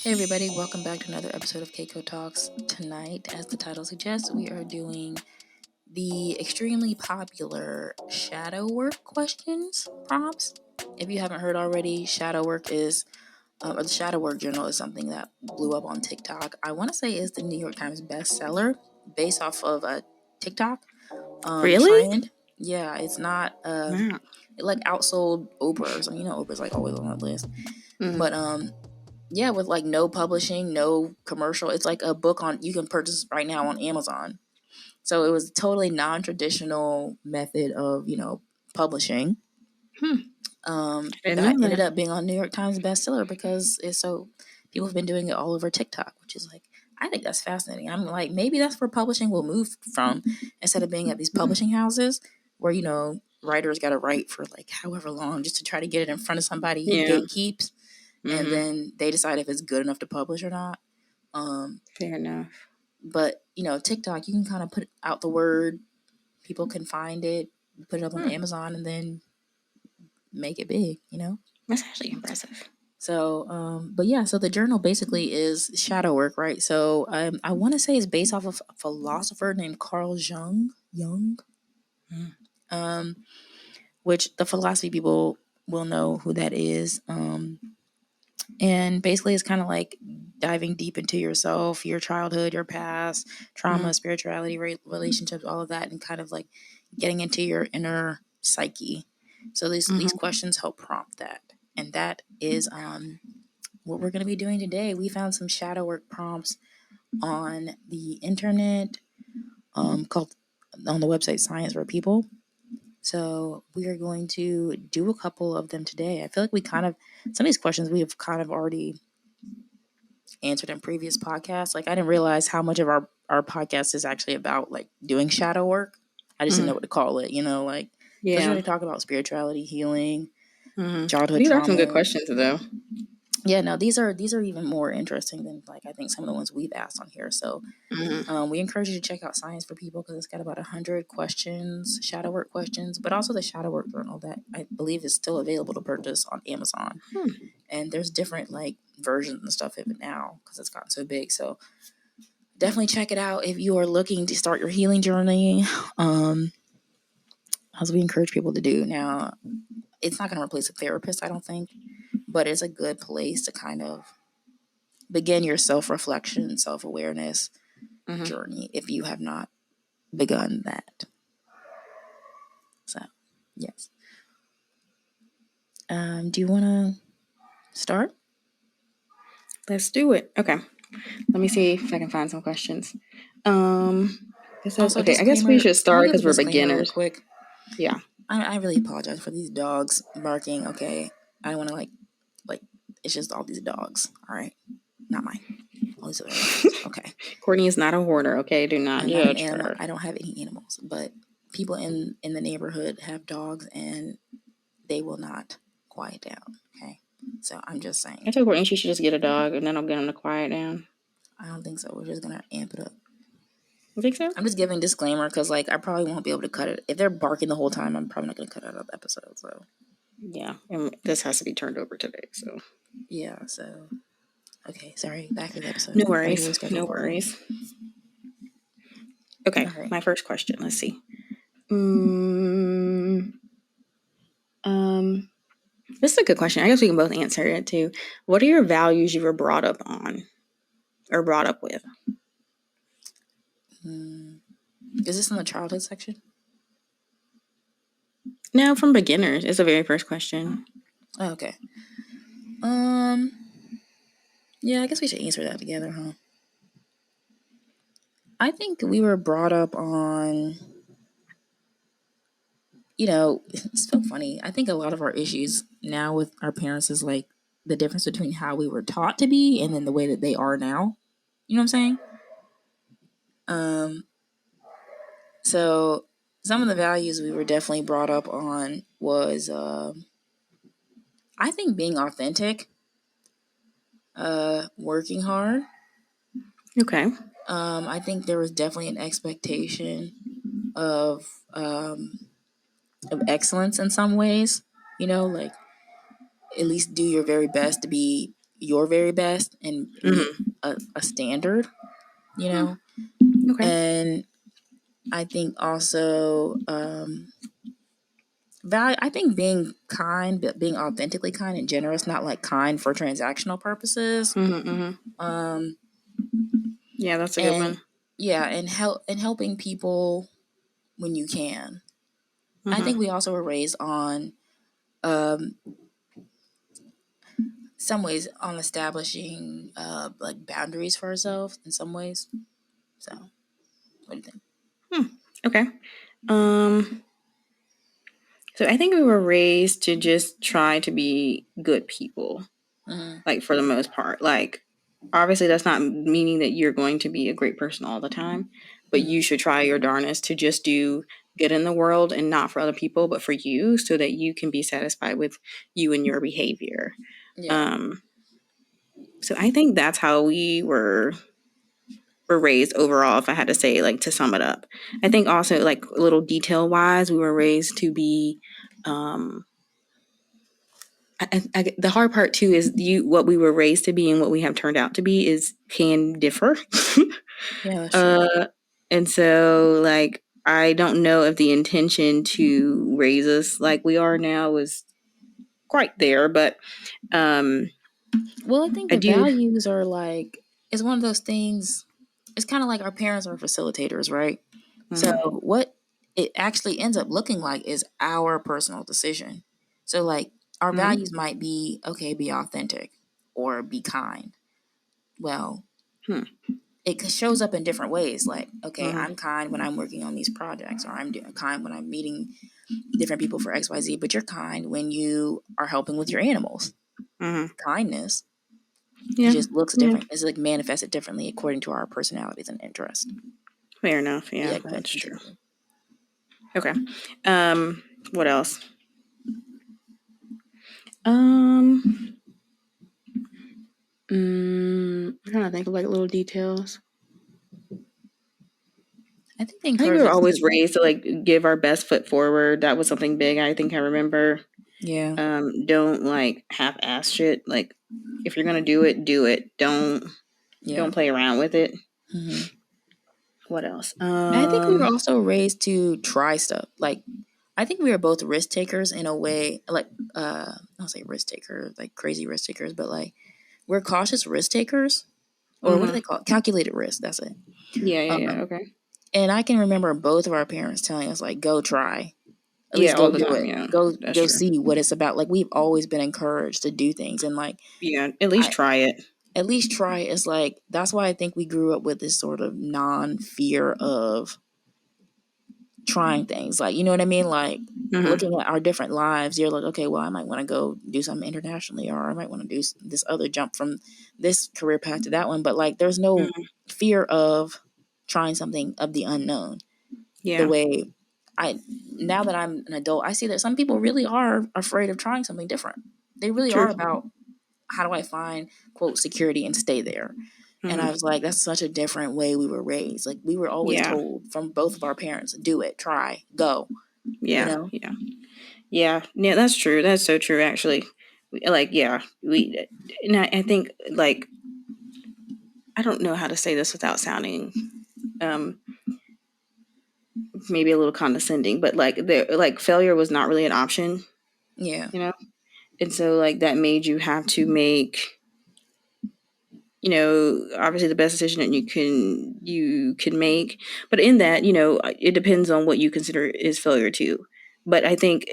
Hey everybody, welcome back to another episode of CaCo Talks. Tonight, as the title suggests, we are doing the extremely popular shadow work questions prompts. If you haven't heard already, shadow work is, or the shadow work journal is something that blew up on TikTok. I want to say is the New York Times bestseller based off of a TikTok Really? trend. Yeah, it's not Wow. it like outsold Oprah or something. You know, Oprah's like always on that list, but yeah, with like no publishing, no commercial. It's like a book on you can purchase right now on Amazon. So it was a totally non-traditional method of, publishing. Didn't That know ended that. up being on New York Times bestseller because it's so people have been doing it all over TikTok, which is like I think that's fascinating. I'm like maybe that's where publishing will move from instead of being at these publishing houses where writers got to write for like however long just to try to get it in front of somebody who Yeah. gatekeeps and then they decide if it's good enough to publish or not. Fair enough. But TikTok, you can kind of put out the word, people can find it, put it up on Amazon, and then make it big. That's actually impressive. So, but yeah, so the journal basically is shadow work, right? So, I want to say it's based off of a philosopher named Carl Jung, which the philosophy people will know who that is. And basically, it's kind of like diving deep into yourself, your childhood, your past, trauma, spirituality, relationships, all of that, and kind of like getting into your inner psyche. So these questions help prompt that, and that is what we're going to be doing today. We found some shadow work prompts on the internet, called on the website Science for People. So we are going to do a couple of them today. I feel like some of these questions we have kind of already answered in previous podcasts. Like I didn't realize how much of our podcast is actually about like doing shadow work. I just didn't know what to call it, because we already talk about spirituality, healing, childhood These are some good trauma. questions, though. Yeah, no, these are even more interesting than like I think some of the ones we've asked on here. So we encourage you to check out Science for People because it's got about 100 questions, shadow work questions, but also the shadow work journal that I believe is still available to purchase on Amazon. And there's different like versions and stuff of it now because it's gotten so big. So definitely check it out if you are looking to start your healing journey. As we encourage people to do now, it's not going to replace a therapist, I don't think, but it's a good place to kind of begin your self-reflection, self-awareness journey if you have not begun that. So, yes. Do you want to start? Let's do it. Okay. Let me see if I can find some questions. It says, Also, okay, I guess we should start because we're disclaimer real beginners. quick. Yeah. I really apologize for these dogs barking. Okay, I don't want to like it's just all these dogs. All right, not mine. All these other animals. Okay. Courtney is not a hoarder. Okay, do not I'm not an judge animal. her. I don't have any animals, but people in the neighborhood have dogs, and they will not quiet down. Okay, so I'm just saying. I told Courtney she should just get a dog and then I'll get him to quiet down. I don't think so. We're just gonna amp it up. You think so? I'm just giving disclaimer because like I probably won't be able to cut it if they're barking the whole time. I'm probably not gonna cut it out of the episode. So Yeah, and this has to be turned over today. So yeah. So okay, sorry. Back to the episode. no worries. No worries. Okay, right. My first question. Let's see. This is a good question. I guess we can both answer it too. What are your values you were brought up on or brought up with? Is this in the childhood section? No, from beginners. It's the very first question. Oh, okay. Yeah, I guess we should answer that together, huh? I think we were brought up on, it's so funny. I think a lot of our issues now with our parents is like the difference between how we were taught to be and then the way that they are now. You know what I'm saying? So some of the values we were definitely brought up on was, I think being authentic, working hard. Okay. I think there was definitely an expectation of excellence in some ways. Like at least do your very best to be your very best and meet a standard, you know. Okay. And I think also value. I think being kind, but being authentically kind and generous, not like kind for transactional purposes. Um, Yeah, that's a good and one. yeah, and helping people when you can. I think we also were raised on um, some ways on establishing like boundaries for ourselves in some ways. So, what do you think? Okay. So I think we were raised to just try to be good people, like for the most part. Like, obviously, that's not meaning that you're going to be a great person all the time, but you should try your darnest to just do good in the world and not for other people, but for you, so that you can be satisfied with you and your behavior. Yeah. So I think that's how we were raised overall, if I had to say, like, to sum it up. I think also, like, a little detail wise, we were raised to be the hard part too is what we were raised to be and what we have turned out to be is can differ. Yeah, that's true. And so, like, I don't know if the intention to raise us like we are now was quite there, but Well, I think I the do. values are like, it's one of those things. It's kind of like our parents are facilitators, right? So Mhm, what it actually ends up looking like is our personal decision. So like our mhm, values might be, okay, be authentic or be kind. Well, hmm, it shows up in different ways. Like, okay, mhm, I'm kind when I'm working on these projects, or I'm kind when I'm meeting different people for XYZ, but you're kind when you are helping with your animals. mhm. Kindness, it Yeah, just looks yeah, different. It's like manifested differently according to our personalities and interests. fair enough. Yeah, Yeah, go ahead, that's true. continue. Okay. What else? Um, I'm trying to think of like little details. I think they I think we encourage were us to always raised to like give our best foot forward. That was something big. I think I remember. yeah, Don't like half-ass shit. Like, if you're gonna do it, do it. Don't yeah. play around with it. Hmm. What else? I think we were also raised to try stuff. Like, I think we were both risk takers in a way. Like, I'll say risk takers, like crazy risk takers, but like we're cautious risk takers, or what do they Mm-hmm. call it? Calculated risk. That's it. Yeah, yeah, yeah. Um, Okay. and I can remember both of our parents telling us like, "Go try, at Yeah, least all go the do time. it, Yeah, that's go true. see what it's about." Like we've always been encouraged to do things, and like Yeah, at least I try it. at least try. It's like that's why I think we grew up with this sort of non fear of trying things. Like, you know what I mean? Like Mm-hmm. looking at our different lives, you're like, okay, well, I might want to go do something internationally, or I might want to do this other jump from this career path to that one. But like, there's no Mm-hmm. fear of trying something of the unknown. The Yeah, way I now that I'm an adult, I see that some people really are afraid of trying something different. They really are true. about how do I find quote security and stay there. And I Mm-hmm. was like, that's such a different way we were raised. Like we were always Yeah, told from both of our parents, do it, try, go, you yeah, know? yeah, yeah. Yeah, that's true. That's so true. Actually, like, yeah, and I think like I don't know how to say this without sounding um maybe a little condescending, but like there, like failure was not really an option, Yeah. you know? And so like that made you have to make, obviously the best decision that you can make. But in that, it depends on what you consider is failure too. But I think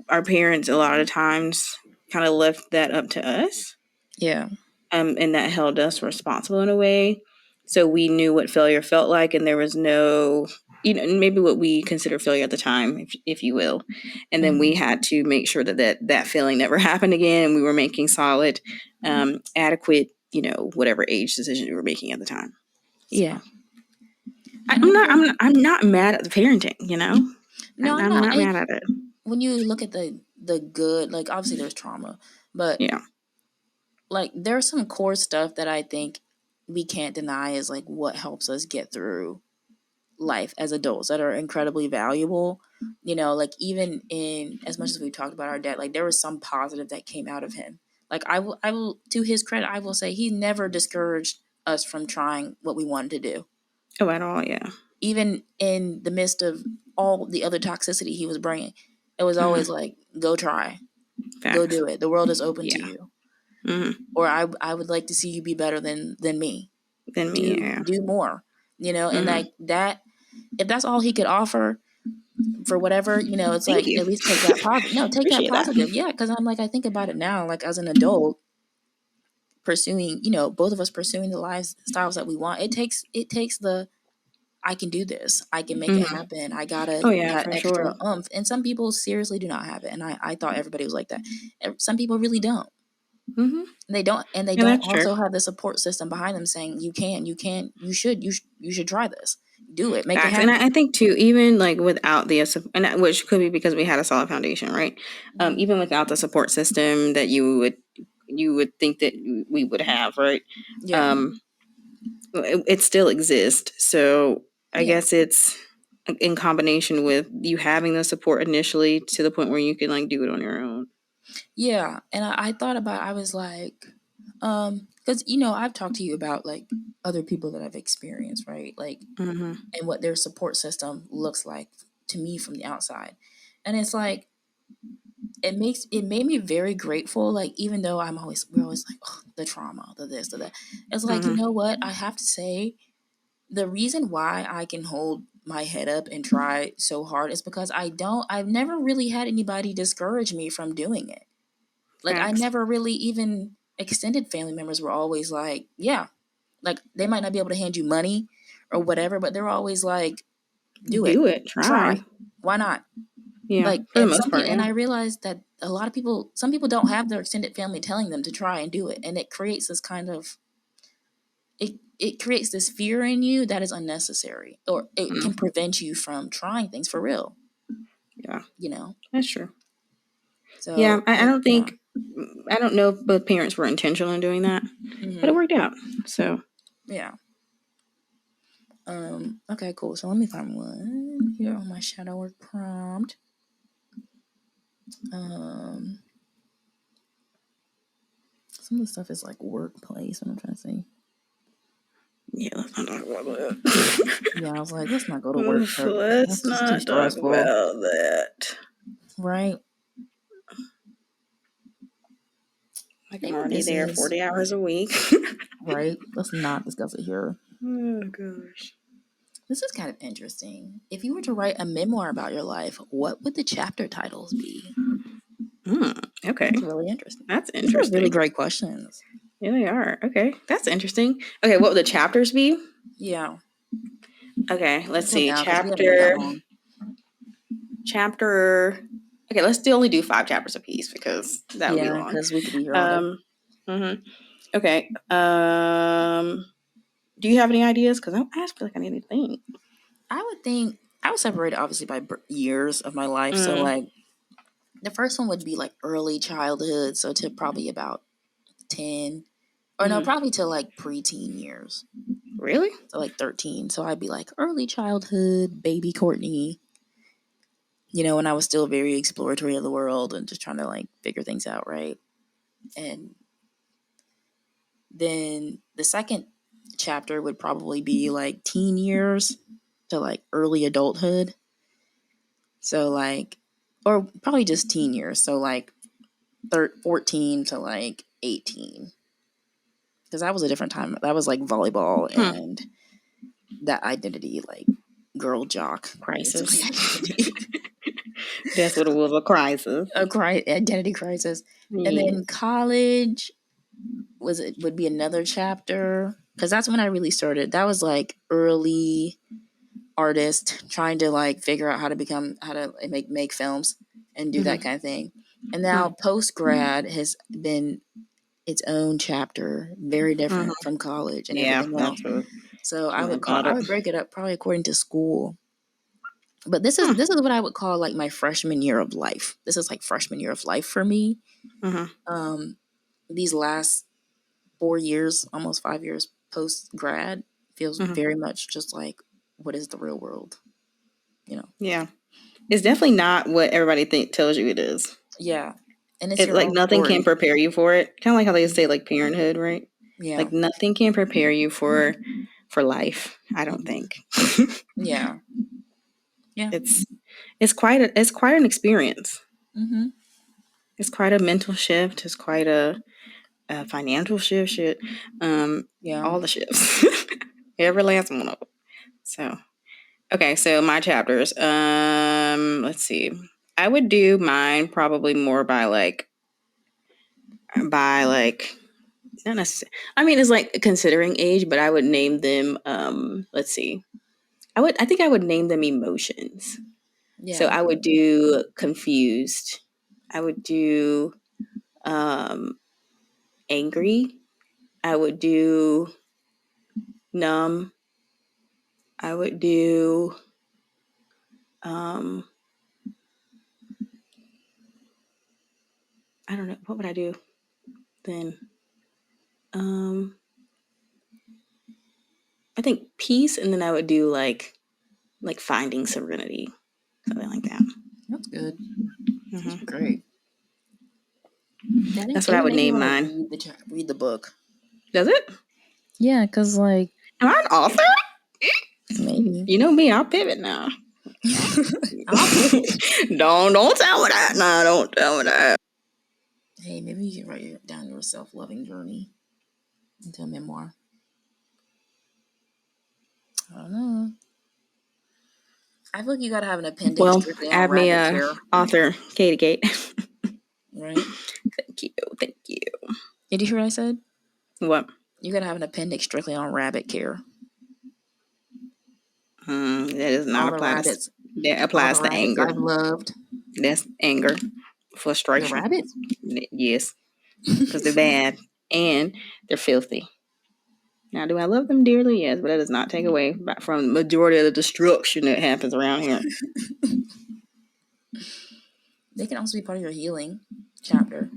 our parents a lot of times kind of left that up to us, Yeah. and that held us responsible in a way. So we knew what failure felt like, and there was no, maybe what we consider failure at the time, if you will. And then we Hmm. had to make sure that feeling never happened again, and we were making solid, adequate, whatever age decision we were making at the time. So Yeah. And I'm I not, think, I'm not mad at the parenting. no, I'm I'm not. not mad at it. When you look at the good, like obviously there's trauma, but Yeah. like there's some core stuff that I think we can't deny is like what helps us get through life as adults that are incredibly valuable. Like even in as much as we talked about our dad, like there was some positive that came out of him. Like I will, to his credit, I will say he never discouraged us from trying what we wanted to do. Oh, at all, yeah. Even in the midst of all the other toxicity he was bringing, it was always like, go try, go do it. The world is open to you. Or I would like to see you be better than me. Do more, and like that. If that's all he could offer for whatever, it's Thank like, you. at least take that positive. No, take that Appreciate positive. Yeah, because I'm like, I think about it now, like as an adult pursuing, both of us pursuing the lifestyles that we want. It takes the, I can do this. I can make it happen. I gotta that extra sure. oomph. And some people seriously do not have it. And I thought everybody was like that. Some people really don't. They don't, and they don't also have the support system behind them saying, you can, you should try this. Do it, make it happen. And I think too, even like without the, and which could be because we had a solid foundation, right? Even without the support system that you would think that we would have, right? Yeah. It still exists. So I guess it's in combination with you having the support initially to the point where you can like do it on your own. Yeah. And I thought about, I was like, because I've talked to you about like other people that I've experienced, right? Like, and what their support system looks like to me from the outside. And it's like, it made me very grateful. Like, even though we're always like, oh, the trauma, the this, the that. It's like, you know what? I have to say, the reason why I can hold my head up and try so hard is because I've never really had anybody discourage me from doing it. Like, I never really, even extended family members were always like, yeah, like they might not be able to hand you money or whatever, but they're always like, do it, try. Why not? Yeah, Like, for the and most part, and I realized that a lot of people, some people don't have their extended family telling them to try and do it, and it creates this kind of, it creates this fear in you that is unnecessary, or it can prevent you from trying things for real. Yeah, That's true. So yeah, I don't think, I don't know if both parents were intentional in doing that, but it worked out. So yeah. Okay, cool. So let me find one here on my shadow work prompt. Some of the stuff is like workplace. What I'm trying to say. Yeah, let's not talk about that. Yeah, I was like, let's not go to work. Let's That's just too not talk stressful. about that. Right. Like, I'm already there 40 hours a week. Right. Let's not discuss it here. Oh, gosh. This is kind of interesting. If you were to write a memoir about your life, what would the chapter titles be? Okay. That's really interesting. That's These interesting. are really great questions. Yeah, they are. Okay. That's interesting. Okay, what would the chapters be? Yeah. Okay, let's see. Now, 'cause we haven't been that long. Chapter. Okay, let's only do 5 chapters apiece because that would be long. Because we could be here all day. Okay. Do you have any ideas? Because I just feel like I need to think. I would separate it obviously by years of my life. So like, the first one would be like early childhood, so to probably about 10, or no, probably to like preteen years. Really? So like 13. So I'd be like early childhood, baby Courtney. When I was still very exploratory of the world and just trying to like figure things out, right? And then the second chapter would probably be like teen years to like early adulthood. So like, or probably just teen years. So like 14 to like 18. Because that was a different time. That was like volleyball and that identity, like girl jock crisis. That's what it was, a crisis. Identity crisis. Yeah. And then college would be another chapter, because that's when I really started. That was like early artist trying to like figure out how to make films and do that kind of thing. And now post grad has been its own chapter, very different from college and everything else. So I would break it up probably according to school. But this is what I would call like my freshman year of life. This is like freshman year of life for me. These last 4 years, almost 5 years post grad, feels very much just like, what is the real world? Yeah, it's definitely not what everybody tells you it is. Yeah, And it's It's your like own nothing can story. prepare you for it. Kind of like how they say like parenthood, right? Yeah. Like nothing can prepare you for life. I don't think. Yeah. Yeah. It's quite an experience. Mm-hmm. It's quite a mental shift. It's quite a financial shift. Shit. Yeah. All the shifts. Every last one of them. So okay, so my chapters. Let's see. I would do mine probably more by like not necessarily. I mean, it's like considering age, but I would name them. Let's see. I think I would name them emotions. So Yeah. I would do confused. I would do um, angry. I would do numb. I would do um, I don't know, what would I do then? Um, I think peace, and then I would do like finding serenity, something like that. That's good. That's Hmm. great. That's what It I would would make me name want to mine. read the book. Does it? Yeah, because like Am I an author? maybe You know me, I'll pivot now. I'll pivot. Don't tell me that. No, don't tell me that. Hey, maybe you can write down your self-loving journey into a memoir. I don't know. I feel like you gotta have an appendix Well, strictly on add me rabbit care, author, Katie Kate. right? Thank you. Thank you. Did you hear what I said? What? You gotta have an appendix strictly on rabbit care. That does not All the apply to. rabbits, That all the applies to rabbits anger. I've loved. That's anger, The frustration. rabbits? Yes, because they're bad and they're filthy. Now, do I love them dearly? Yes, but that does not take away from the majority of the destruction that happens around here. They can also be part of your healing chapter.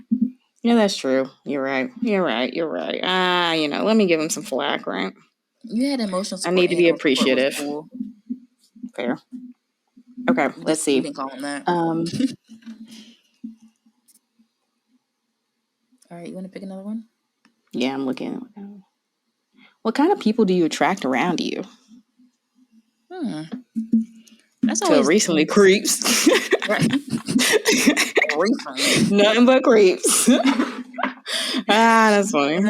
Yeah, that's true. You're right. Let me give them some flack, right? You had emotional I support need to be animal support was appreciative. cool. Fair. Okay, let's You see. can call them that. Um, All right, you want to pick another one? yeah, I'm looking. What kind of people do you attract around you? That's Till always recently, creeps. right. Recently. Nothing but creeps. That's funny.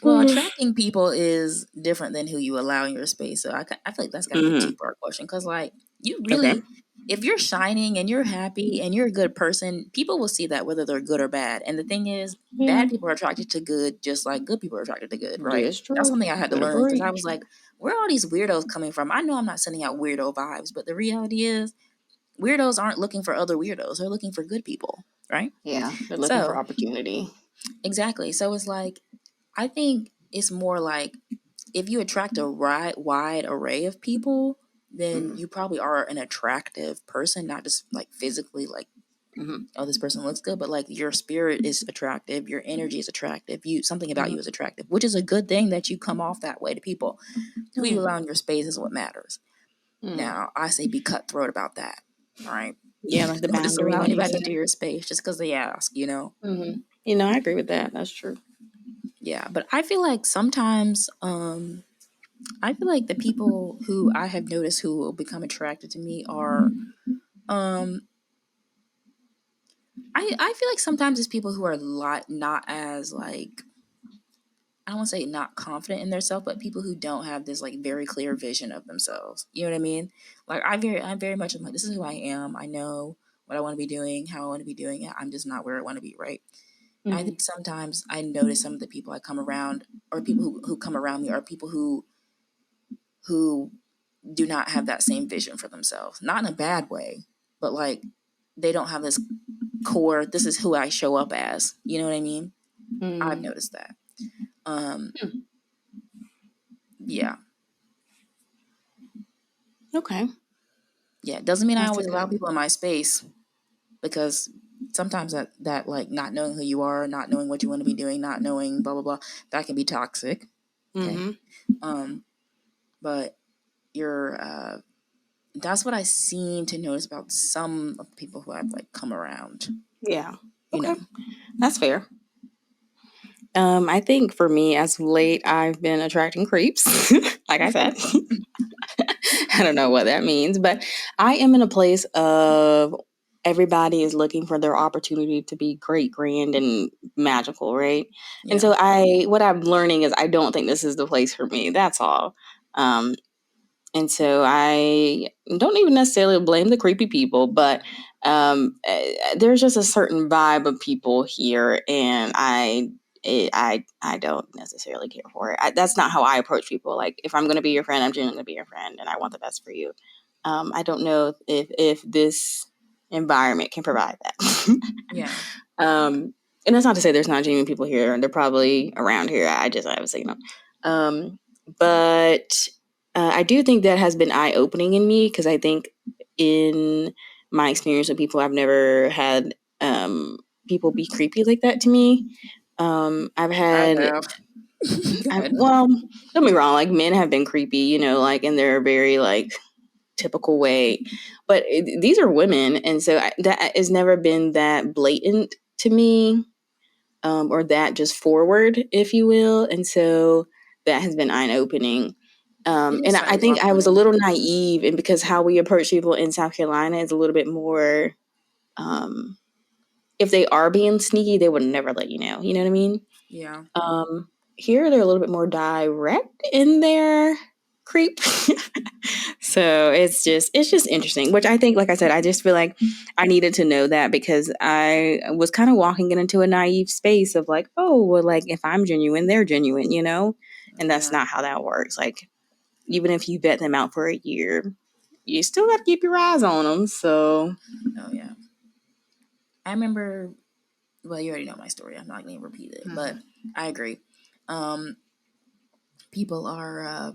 Well, attracting people is different than who you allow in your space. So I feel like that's got to be a two-part question because, like, you really, Okay. if you're shining and you're happy and you're a good person, people will see that whether they're good or bad. And the thing is, bad people are attracted to good just like good people are attracted to good, right? That's true. That's something I had to Good learn because I agree. was like, where are all these weirdos coming from? I know I'm not sending out weirdo vibes, but the reality is, weirdos aren't looking for other weirdos. They're looking for good people, right? Yeah, they're looking for So, opportunity. exactly. So it's like, I think it's more like if you attract a wide array of people, then you probably are an attractive person, not just like physically, like, oh, this person looks good, but like your spirit is attractive, your energy is attractive, something about you is attractive, which is a good thing that you come off that way to people. Who you allow in your space is what matters. Now, I say be cutthroat about that. All right. Yeah, like the Don't just boundary, allow like you anybody said. into your space just because they ask, I agree with that. That's true. Yeah, but I feel like sometimes I feel like the people who I have noticed who will become attracted to me are I feel like sometimes it's people who are not as like I don't want to say not confident in themselves, but people who don't have this like very clear vision of themselves. You know what I mean? Like I'm very much I'm like this is who I am. I know what I want to be doing, how I want to be doing it. I'm just not where I want to be, right? I think sometimes I notice some of the people I come around or people who come around me are people who do not have that same vision for themselves. Not in a bad way, but like they don't have this core, this is who I show up as. You know what I mean? I've noticed that. Yeah. Okay. Yeah. It doesn't mean I That's a always allow good. people in my space because sometimes that like not knowing who you are, not knowing what you want to be doing, not knowing blah blah blah, that can be toxic. Okay. But you're that's what I seem to notice about some of the people who I've like come around. Yeah. Okay, that's fair. I think for me, as of late, I've been attracting creeps. Like I said, I don't know what that means, but I am in a place of everybody is looking for their opportunity to be great, grand, and magical, right? Yeah. And so what I'm learning is I don't think this is the place for me. That's all. Um, and so I don't even necessarily blame the creepy people, but there's just a certain vibe of people here, and I don't necessarily care for it. That's not how I approach people. Like, if I'm going to be your friend, I'm genuinely going to be your friend, and I want the best for you. I don't know if this environment can provide that. Yeah. And that's not to say there's not genuine people here, and they're probably around here. I haven't seen them. But I do think that has been eye opening in me, because I think in my experience with people, I've never had people be creepy like that to me. I've had, well, don't get me wrong, like, men have been creepy, you know, like in their very like typical way, but these are women, and so that has never been that blatant to me, or that just forward, if you will, and so that has been eye opening. And I think I was a little naive, and because how we approach people in South Carolina is a little bit more, if they are being sneaky, they would never let you know. You know what I mean? Yeah. Here they're a little bit more direct in their creep. So it's just interesting, which I think, like I said, I just feel like I needed to know that, because I was kind of walking into a naive space of like, oh, well, like, if I'm genuine, they're genuine, you know? And that's not how that works. Like, even if you vet them out for a year, you still got to keep your eyes on them. So, oh yeah, I remember. Well, you already know my story. I'm not going to repeat it, but I agree. People are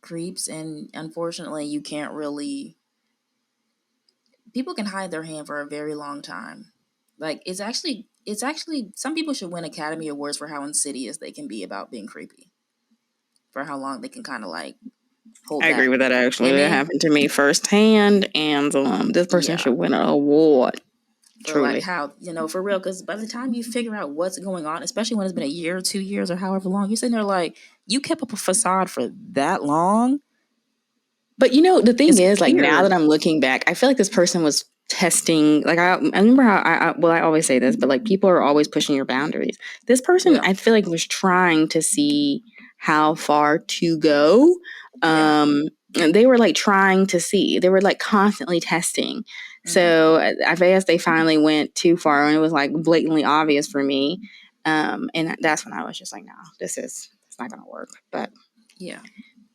creeps, and unfortunately, you can't really. People can hide their hand for a very long time. Like, it's actually some people should win Academy Awards for how insidious they can be about being creepy. For how long they can kind of like hold I that agree with that, actually. That image. happened to me firsthand, and this person should win an award. For like Truly. how, for real, because by the time you figure out what's going on, especially when it's been a year or 2 years or however long, you're sitting there like, you kept up a facade for that long. But the thing It's is, like, now weird. that I'm looking back, I feel like this person was testing. Like, I remember how I always say this, but like, people are always pushing your boundaries. This person, I feel like, was trying to see how far to go. And they were like trying to see. They were like constantly testing. So I guess they finally went too far, and it was like blatantly obvious for me. And that's when I was just like, no, it's not gonna work. But Yeah.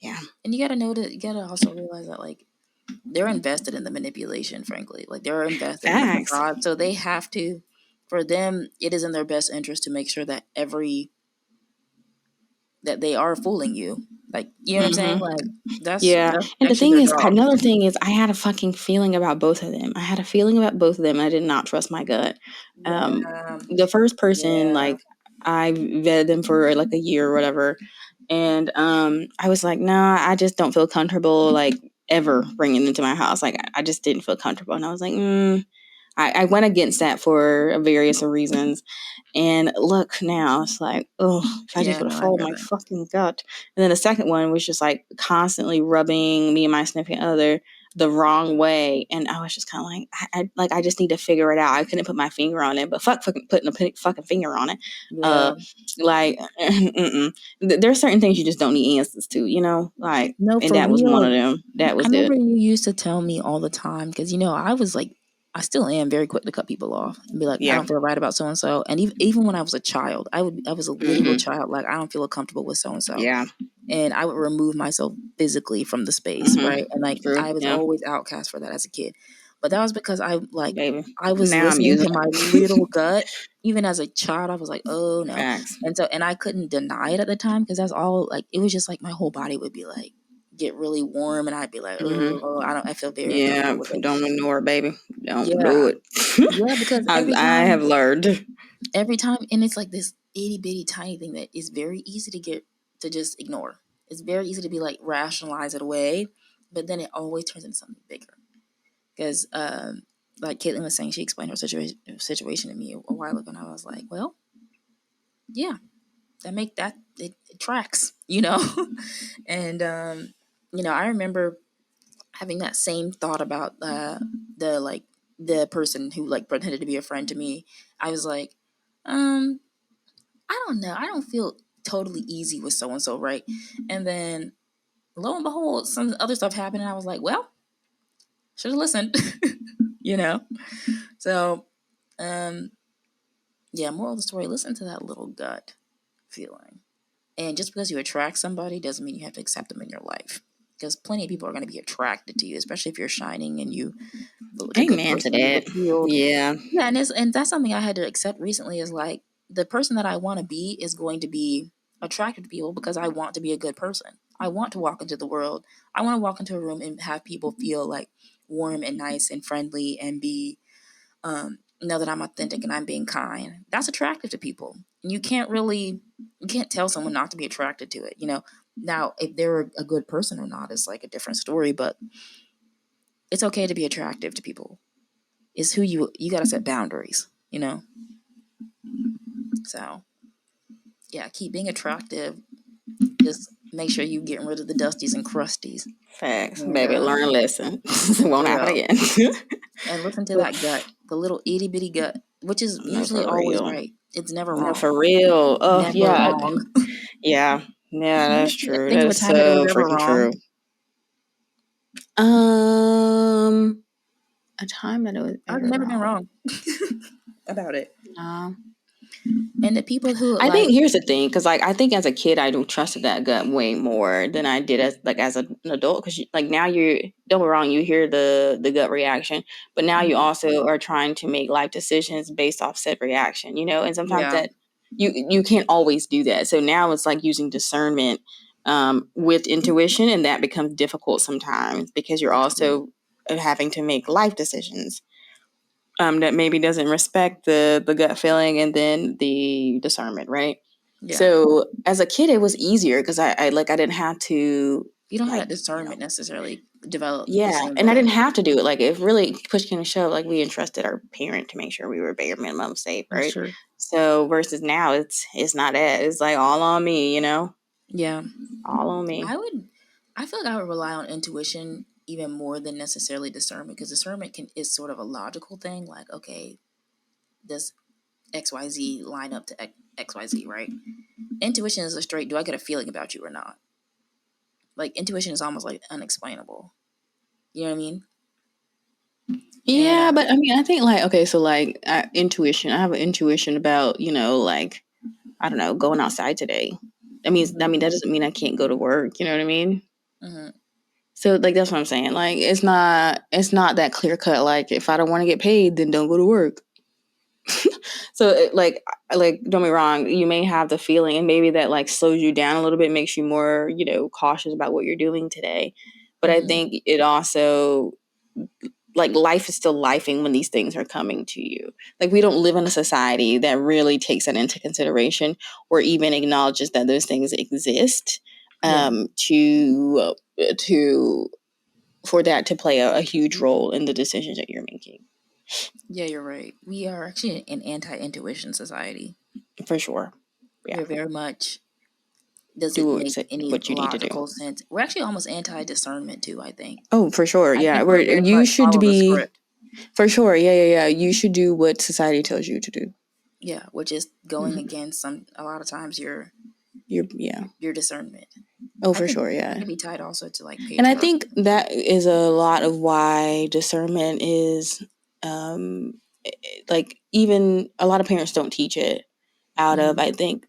yeah. And you gotta also realize that, like, they're invested in the manipulation, frankly. Like, they're invested in the facade. So they have to, for them, it is in their best interest to make sure that that they are fooling you. Like, you know what I'm saying? Like, that's And the actually thing their is, job. another thing is, I had a fucking feeling about both of them. And I did not trust my gut. The first person, like, I vetted them for like a year or whatever, and I was like, nah, I just don't feel comfortable, like, ever bringing them to my house. Like, I just didn't feel comfortable, and I was like, I went against that for various reasons. And look, now it's like, oh, if I just would have followed my fucking gut. And then the second one was just like constantly rubbing me and my significant other the wrong way. And I was just kind of like, I just need to figure it out. I couldn't put my finger on it, but fucking putting a fucking finger on it. Like, there's certain things you just don't need answers to, like, No, and for that was one real. of them. That was I it. remember you used to tell me all the time, because I was like, I still am very quick to cut people off and be like, I don't feel right about so and so. And even when I was a child, I was a literal child. Like, I don't feel comfortable with so and so. Yeah. And I would remove myself physically from the space, right? And like, True. I was always outcast for that as a kid. But that was because I was Now I'm listening using to my little gut. Even as a child, I was like, oh no. facts. And I couldn't deny it at the time, because that's all, like, it was just like my whole body would be like, get really warm, and I'd be like, oh, I feel very uncomfortable with it. Don't ignore it, baby. Don't do Yeah. it. Yeah, because I have learned. and it's like this itty bitty tiny thing that is very easy to just ignore. It's very easy to be like rationalize it away, but then it always turns into something bigger. Because like Catelyn was saying, she explained her situation to me a while ago, and I was like, well, yeah, it tracks, and I remember having that same thought about the person who like pretended to be a friend to me. I was like, I don't know, I don't feel totally easy with so and so, right? And then lo and behold, some other stuff happened, and I was like, well, should have listened, you know. So, yeah, moral of the story: listen to that little gut feeling. And just because you attract somebody doesn't mean you have to accept them in your life. Because plenty of people are going to be attracted to you, especially if you're shining and you look a good Amen to person, you that. look healed. Yeah. Yeah, and that's something I had to accept recently is like the person that I want to be is going to be attracted to people because I want to be a good person. I want to walk into the world. I want to walk into a room and have people feel like warm and nice and friendly and be know that I'm authentic and I'm being kind. That's attractive to people. And you can't tell someone not to be attracted to it. Now if they're a good person or not is like a different story, but it's okay to be attractive to people. It's who you got to set boundaries. So yeah, keep being attractive. Just make sure you getting rid of the dusties and crusties. Facts. And Baby, learn a lesson. It won't for happen real. again. And listen to that gut, the little itty bitty gut, which is No, usually for always real. right. It's never No, wrong. for real. Oh, Never yeah. wrong. Yeah. Yeah, that's true. Think That of a is time that it was so ever freaking true. wrong. A time that it was I've ever never been wrong. wrong about it. No. And the people who I like, think here's the thing, because like I think as a kid I don't trusted that gut way more than I did as an adult. Because like now you don't be wrong, you hear the gut reaction, but now you also are trying to make life decisions based off said reaction, and sometimes yeah, that you can't always do that. So now it's like using discernment with intuition, and that becomes difficult sometimes because you're also having to make life decisions that maybe doesn't respect the gut feeling and then the discernment, right? yeah. So as a kid, it was easier because I didn't have to You don't have like that discernment necessarily developed the yeah, same and I way. didn't have to do it. Like if really push came to shove, like we entrusted our parent to make sure we were bare minimum safe, That's right? true. So versus now, it's not that. It's like all on me, Yeah, all on me. I feel like I would rely on intuition even more than necessarily discernment, because discernment is sort of a logical thing. Like, okay, does XYZ line up to XYZ, right? Intuition is a straight, do I get a feeling about you or not? Like, intuition is almost like unexplainable. You know what I mean? And Yeah, but I mean, I think like okay, so like intuition. I have an intuition about like I don't know, going outside today. That doesn't mean I can't go to work. You know what I mean? mm-hmm. So like that's what I'm saying. Like it's not that clear cut. Like if I don't want to get paid, then don't go to work. So like don't be wrong. You may have the feeling, and maybe that like slows you down a little bit, makes you more cautious about what you're doing today. But I think it also like life is still lifing when these things are coming to you. Like we don't live in a society that really takes that into consideration or even acknowledges that those things exist Yeah. to for that to play a huge role in the decisions that you're making. Yeah, you're right. We are actually an anti-intuition society. For sure. Yeah. We're very much, does it Do make any what you need to do. logical sense? We're actually almost anti-discernment too, I think. Oh, for sure. I Yeah. think we're very You much should follow the be script. for sure. Yeah. You should do what society tells you to do. Yeah, which is going against a lot of times your Yeah. discernment. Oh, I for think sure. that Yeah. could be tied also to like And I patriarchy. think that is a lot of why discernment is um like even a lot of parents don't teach it out of I think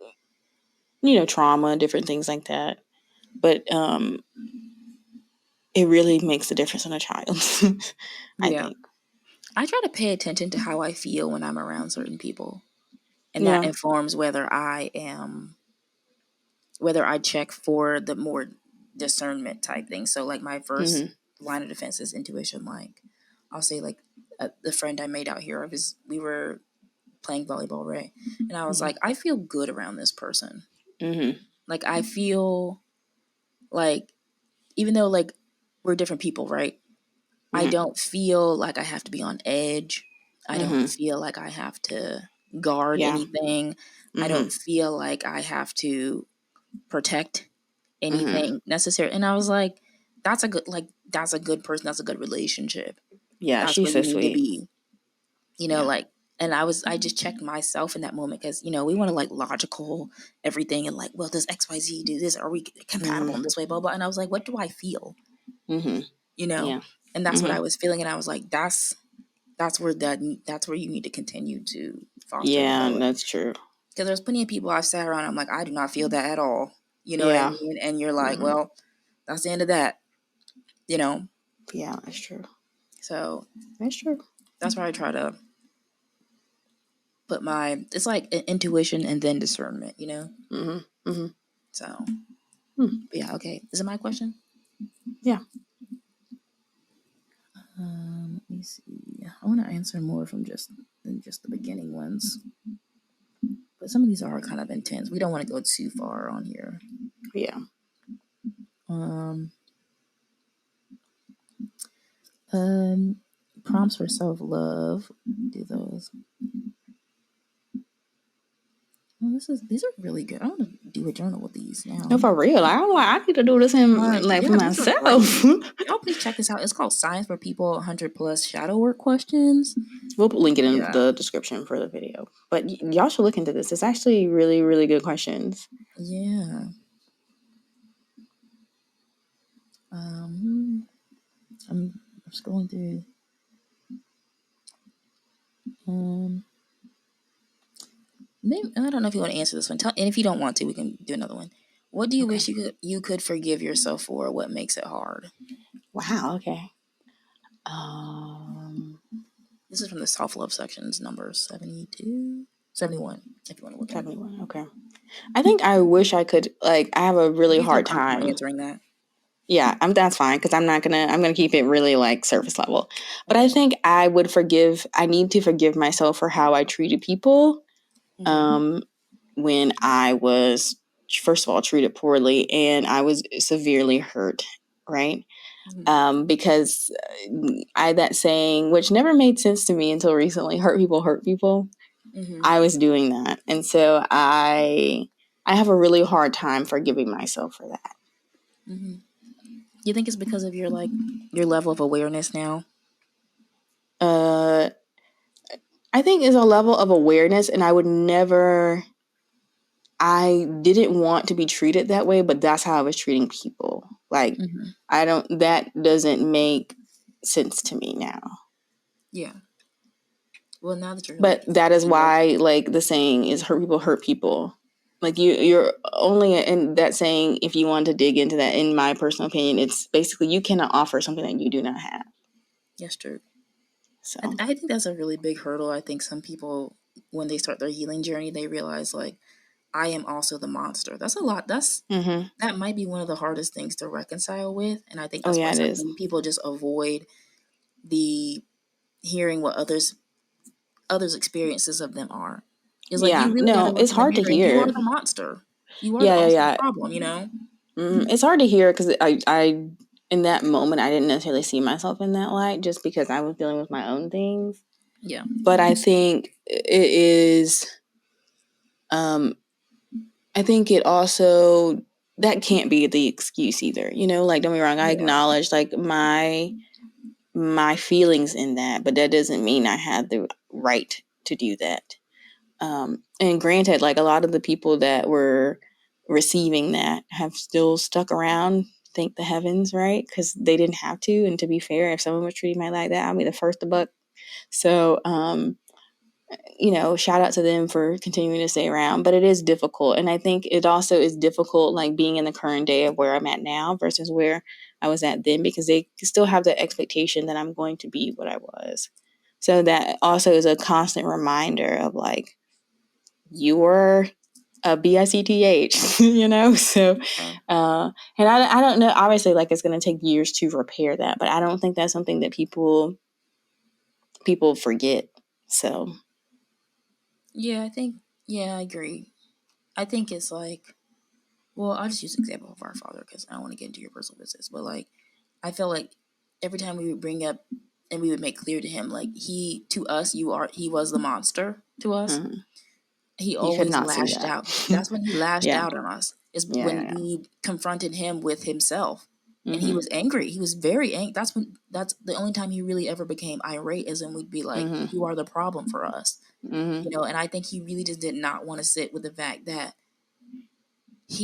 trauma and different things like that. But it really makes a difference in a child. I Yeah. think. I try to pay attention to how I feel when I'm around certain people. And that Yeah. informs whether I check for the more discernment type thing. So like my first Mhm. line of defense is intuition. Like I'll say like the friend I made out here we were playing volleyball, right? And I was like, I feel good around this person. Mhm. Like I feel like, even though like we're different people, right? I don't feel like I have to be on edge. I don't Mm-hmm. feel like I have to guard Yeah. anything. I don't feel like I have to protect anything necessary. And I was like, that's a good person. That's a good relationship. Yeah, That's where she's you so need to sweet. be, like, and I just checked myself in that moment because, we want to like logical everything and like, well, does XYZ do this? Are we compatible in this way? Blah, blah. And I was like, what do I feel? Mm-hmm. Yeah. And that's what I was feeling. And I was like, that's where you need to continue to foster and Yeah, develop. that's true. Because there's plenty of people I've sat around. I'm like, I do not feel that at all. You know what I Yeah. mean? And you're like, well, that's the end of that. Yeah, that's true. So That's true. that's why I try to put it's like intuition and then discernment, So, yeah, okay. Is it my question? Yeah. Let me see. I want to answer more than just the beginning ones. But some of these are kind of intense. We don't want to go too far on here. Yeah. Prompts for self-love. Do those. Well, these are really good. I want to do a journal with these now. No, for real. I need to do this for myself. Y'all please check this out. It's called Science for People 100 Plus Shadow Work Questions. We'll link it in the description for the video. But y'all should look into this. It's actually really, really good questions. Yeah. I'm scrolling through. Maybe, I don't know if you want to answer this one. And if you don't want to, we can do another one. What do you wish you could forgive yourself for? What makes it hard? Wow. Okay. This is from the self-love sections, number 71, if you want to look at 71. Okay. I think I wish I could, I have a really hard time answering that. Yeah, that's fine because I'm gonna keep it really surface level. But I think I need to forgive myself for how I treated people when I was, first of all, treated poorly and I was severely hurt, right? Because that saying, which never made sense to me until recently, hurt people. I was doing that. And so I have a really hard time forgiving myself for that. You think it's because of your level of awareness now? I think it's a level of awareness, and I didn't want to be treated that way, but that's how I was treating people. That doesn't make sense to me now. Yeah. Well, now that you're but that is why the saying is hurt people. You're only in that saying, if you want to dig into that, in my personal opinion, it's basically you cannot offer something that you do not have. That's true. So I think that's a really big hurdle. I think some people, when they start their healing journey, they realize I am also the monster. That's a lot. That might be one of the hardest things to reconcile with. And I think that's why some people just avoid the hearing what others' experiences of them are. It's you really gotta look it's in the hard to mirror and you hear. are the monster. You are the problem, It's hard to hear because I in that moment I didn't necessarily see myself in that light just because I was dealing with my own things. Yeah. But I think it is I think it also, that can't be the excuse either. Don't get me wrong. I acknowledge my feelings in that, but that doesn't mean I had the right to do that. And granted, a lot of the people that were receiving that have still stuck around, thank the heavens, right? Because they didn't have to. And to be fair, if someone was treating me like that, I'd be the first to buck. So, shout out to them for continuing to stay around, but it is difficult. And I think it also is difficult, being in the current day of where I'm at now versus where I was at then, because they still have the expectation that I'm going to be what I was. So that also is a constant reminder of you were a BICTH, So, and I don't know, obviously it's going to take years to repair that, but I don't think that's something that people forget. So. Yeah, I agree. I think it's well, I'll just use the example of our father because I don't want to get into your personal business, but I feel every time we would bring up and we would make clear to him, like, he was the monster to us. Mm-hmm. He You could always not see lashed that. out. That's when he lashed Yeah. out on us, is Yeah. when we confronted him with himself. And he Mm-hmm. was angry. He was very angry. That's the only time he really ever became irate, is when we'd be like, Mm-hmm. you are the problem for us. Mm-hmm. You know, and I think he really just did not want to sit with the fact that I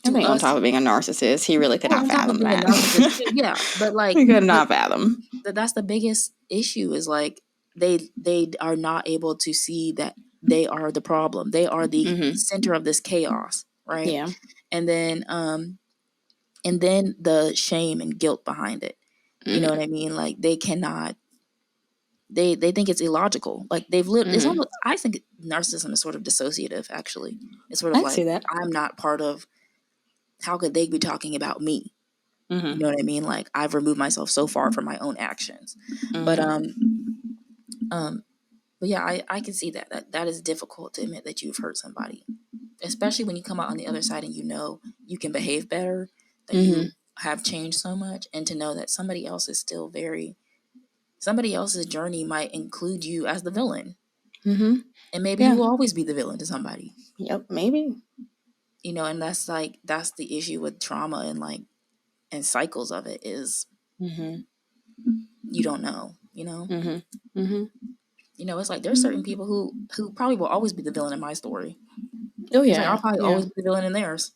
to think on us, top of being a narcissist, he really could well, not on top of fathom being a that. narcissist too, yeah. But like, He could not fathom. that's the biggest issue, is like, they are not able to see that they are the problem. They are the Mm-hmm. center of this chaos, right? Yeah. And then the shame and guilt behind it. You know Mm-hmm. what I mean? Like, they cannot. They think it's illogical. Like, they've lived. It's Mm-hmm. almost. I think narcissism is sort of dissociative. Actually, it's sort I of can see like, that. I'm not part of. How could they be talking about me? Mm-hmm. You know what I mean? Like, I've removed myself so far from my own actions. But Mm-hmm. but yeah, I can see that is difficult to admit that you've hurt somebody, especially when you come out on the other side and you know you can behave better, that Mm-hmm. you have changed so much, and to know that somebody else's journey might include you as the villain. Mm-hmm. And maybe Yeah. you will always be the villain to somebody. Yep. Maybe. You know, and that's the issue with trauma and cycles of it, is Mm-hmm. you don't know, you know? Mm-hmm. Mm-hmm. You know, it's like there's certain people who probably will always be the villain in my story. Oh It's like yeah. I'll probably Yeah. always be the villain in theirs.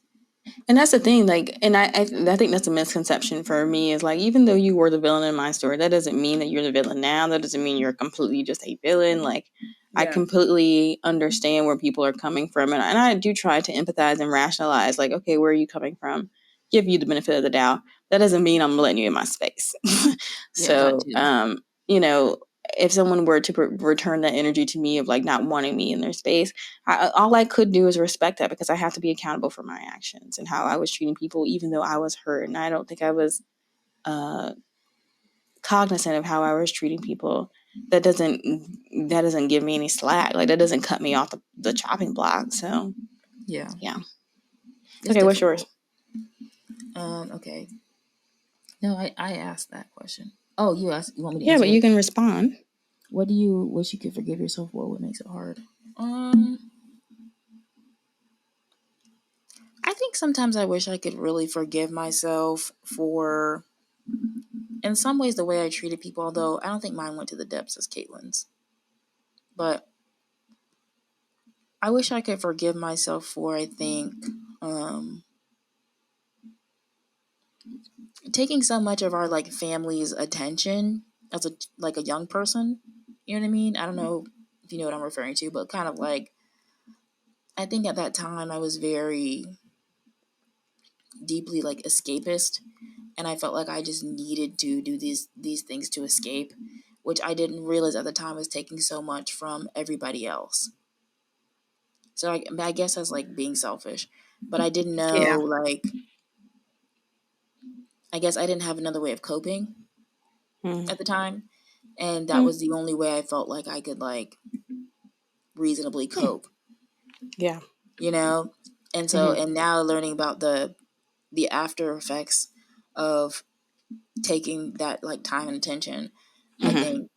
And that's the thing, like, and I think that's a misconception for me, is like, even though you were the villain in my story, that doesn't mean that you're the villain now. That doesn't mean you're completely just a villain. Like, I Yeah. completely understand where people are coming from. And I do try to empathize and rationalize, like, okay, where are you coming from? Give you the benefit of the doubt. That doesn't mean I'm letting you in my space. Yeah, that So, too. you know, if someone were to return that energy to me of like not wanting me in their space, all I could do is respect that, because I have to be accountable for my actions and how I was treating people, even though I was hurt. And I don't think I was cognizant of how I was treating people. That doesn't give me any slack. Like, that doesn't cut me off the chopping block. So Yeah. yeah. It's Okay, what's yours? difficult. Okay. No, I asked that question. Oh, you asked. You want me to Yeah, answer but you it? can respond. What do you wish you could forgive yourself for? What makes it hard? I think sometimes I wish I could really forgive myself for, in some ways, the way I treated people. Although I don't think mine went to the depths as Catelyn's. But I wish I could forgive myself for, I think, taking so much of our like family's attention as a young person. You know what I mean? I don't know if you know what I'm referring to, but kind of like, I think at that time I was very deeply like escapist, and I felt like I just needed to do these things to escape, which I didn't realize at the time was taking so much from everybody else. So I guess that's like being selfish, but I didn't know, Yeah. like, I guess I didn't have another way of coping Mm. at the time, and that Mm. was the only way I felt like I could like reasonably Mm. cope, Yeah. you know? And so, Mm-hmm. and now learning about the after effects of taking that like time and attention, I Mm-hmm. think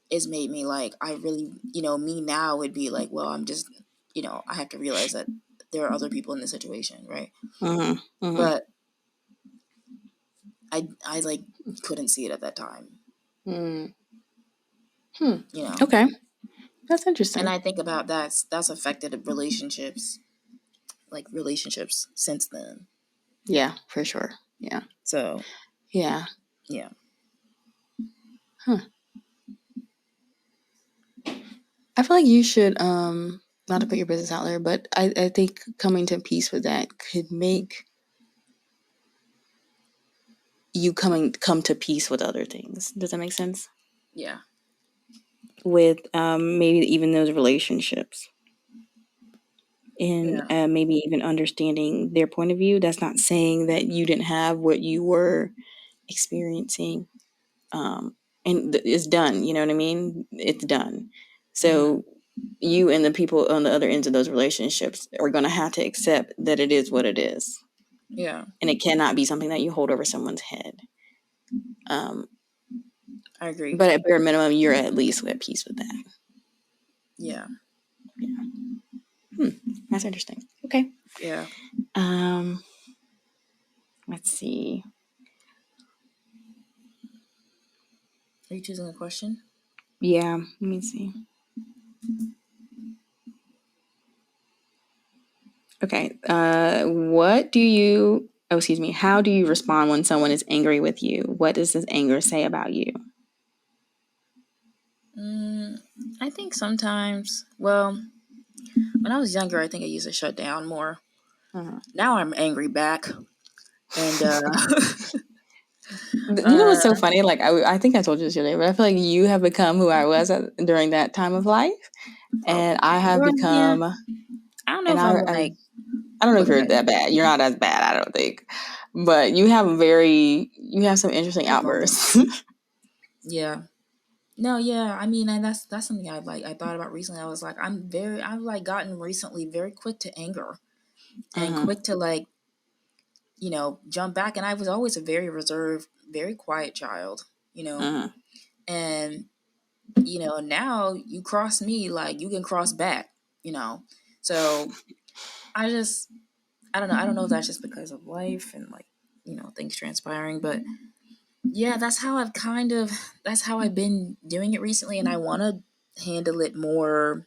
it's made me like, I really, me now would be like, well, I'm just, I have to realize that there are other people in this situation, right? Mm-hmm. Mm-hmm. But I like couldn't see it at that time, Mm. Hmm. you know? Okay. That's And interesting. I think about that's affected relationships since then. Yeah, for sure. Yeah. So, Yeah. yeah. Huh. I feel like you should, not to put your business out there, but I think coming to peace with that could make you come to peace with other things. Does that make sense? Yeah. With maybe even those relationships, and Yeah. maybe even understanding their point of view. That's not saying that you didn't have what you were experiencing, and it's done. You know what I mean? It's done. So you and the people on the other ends of those relationships are going to have to accept that it is what it is. Yeah. And it cannot be something that you hold over someone's head. I agree. But at bare minimum, you're at least at peace with that. Yeah. That's interesting. Okay. Yeah. Let's see. Are you choosing a question? Yeah. Let me see. Okay. How do you respond when someone is angry with you? What does this anger say about you? I think sometimes, well, when I was younger, I think I used to shut down more. Now I'm angry back. And You know what's so funny? Like I think I told you this earlier, but I feel like you have become who I was during that time of life, and I have become. Yeah. I don't know And if I'm like. I don't know if you're Okay. that bad. You're not as bad, I don't think, but you have some interesting outbursts. Yeah. No, yeah. I mean, and that's something I thought about recently. I was like, I've like gotten recently very quick to anger and quick to like, jump back. And I was always a very reserved, very quiet child, and now you cross me, like you can cross back, So I don't know. I don't know if that's just because of life and like, things transpiring, but yeah, that's how I've been doing it recently. And I want to handle it more.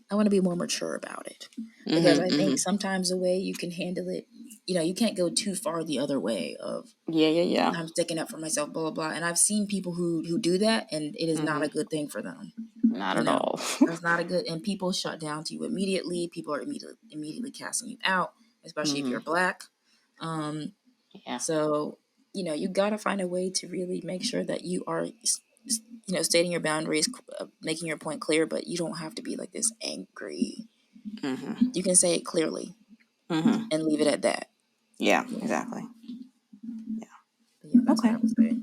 I want to be more mature about it because I think sometimes the way you can handle it, you can't go too far the other way of, Yeah. I'm sticking up for myself, blah, blah, blah. And I've seen people who do that, and it is not a good thing for them. Not at all. That's not a good, and people shut down to you immediately. People are immediately casting you out, especially if you're black. Yeah. So, you got to find a way to really make sure that you are, stating your boundaries, making your point clear, but you don't have to be like this angry. You can say it clearly and leave it at that. Yeah, exactly. Yeah. But yeah, that's what I would say.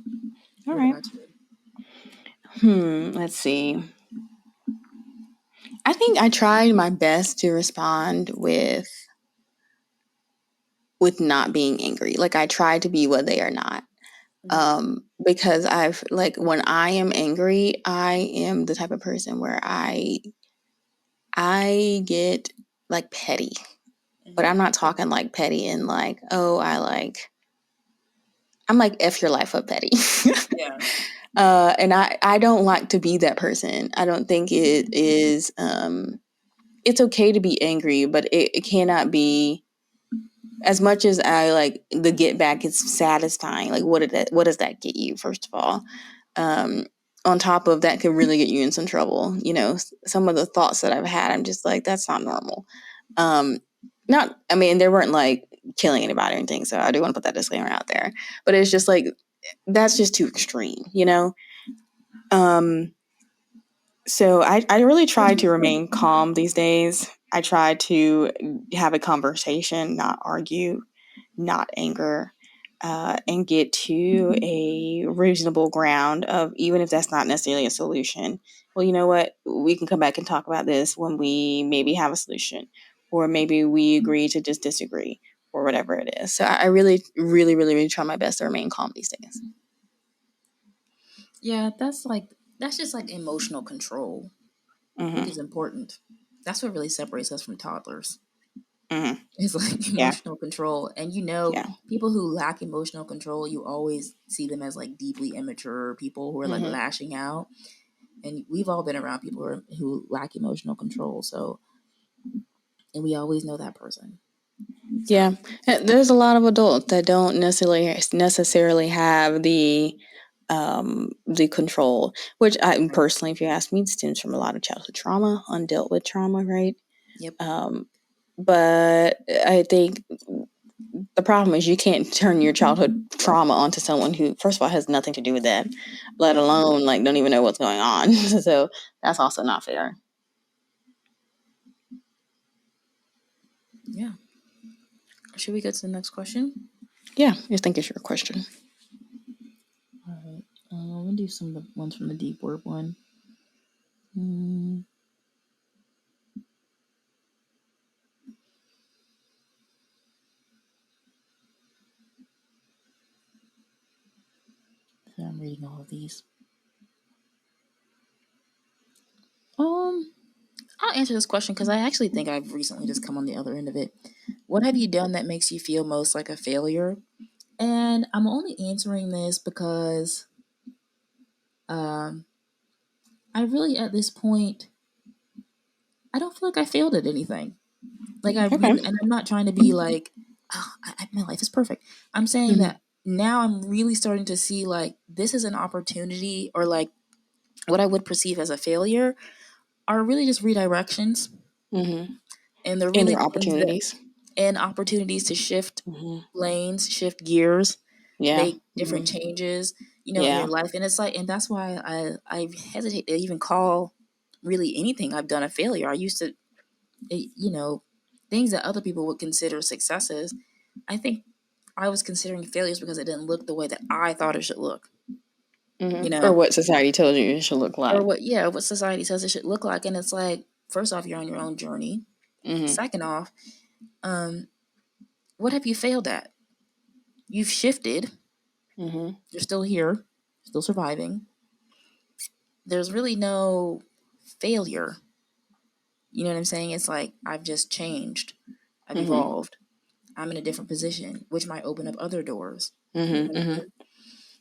All What right. about you? Let's see. I think I tried my best to respond with not being angry. Like I try to be what they are not. Because I've like when I am angry, I am the type of person where I get like petty. But I'm not talking like petty and like, oh, I'm like F your life up petty. Yeah. And I don't like to be that person. I don't think it is it's okay to be angry, but it cannot be as much as I like the get back is satisfying. Like what does that get you, first of all? On top of that could really get you in some trouble. Some of the thoughts that I've had, I'm just like, that's not normal. There weren't like killing anybody or anything. So I do want to put that disclaimer out there, but it's just like, that's just too extreme, So I really try to remain calm these days. I try to have a conversation, not argue, not anger, and get to a reasonable ground of, even if that's not necessarily a solution. Well, you know what? We can come back and talk about this when we maybe have a solution, or maybe we agree to just disagree, or whatever it is. So I really, really, really, really try my best to remain calm these days. Yeah, that's just like emotional control, which is important. That's what really separates us from toddlers. It's like emotional control. And people who lack emotional control, you always see them as like deeply immature people who are like lashing out. And we've all been around people who lack emotional control. So, and we always know that person. So. Yeah, there's a lot of adults that don't necessarily have the control, which I personally, if you ask me, stems from a lot of childhood trauma, undealt with trauma, right? Yep. But I think the problem is you can't turn your childhood trauma onto someone who, first of all, has nothing to do with that, let alone like don't even know what's going on. So that's also not fair. Yeah. Should we get to the next question? Yeah, I think it's your question. All right. Let me do some of the ones from the deep word one. reading all of these. I'll answer this question because I actually think I've recently just come on the other end of it. What have you done that makes you feel most like a failure? And I'm only answering this because I really, at this point, I don't feel like I failed at anything. Like I Okay. really, and I'm not trying to be like, oh, my life is perfect. I'm saying that now I'm really starting to see like this is an opportunity, or like what I would perceive as a failure are really just redirections, and they're And really their things that, opportunities. and opportunities to shift lanes, shift gears, Yeah. make different changes, in Yeah. your life. And it's like, and that's why I hesitate to even call really anything I've done a failure. I used to, things that other people would consider successes. I think I was considering failures because it didn't look the way that I thought it should look, Or what society tells you it should look or like. what society says it should look like. And it's like, first off, you're on your own journey. Second off, what have you failed at? You've shifted. You're still here, still surviving. There's really no failure. You know what I'm saying? It's like I've just changed. I've evolved. I'm in a different position, which might open up other doors. You know what I mean?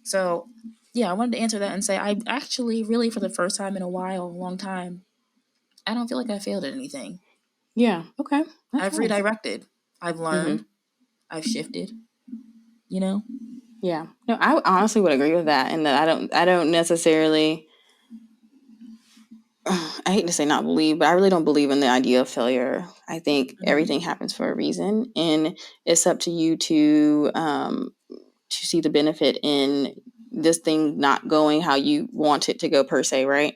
So, yeah, I wanted to answer that and say I actually, really, for the first time in a while, a long time, I don't feel like I failed at anything. Yeah. Okay. That's I've nice. redirected. I've learned. I've shifted. Yeah. No, I honestly would agree with that, and that I don't necessarily. I hate to say not believe, but I really don't believe in the idea of failure. I think everything happens for a reason, and it's up to you to see the benefit in this thing not going how you want it to go per se, right?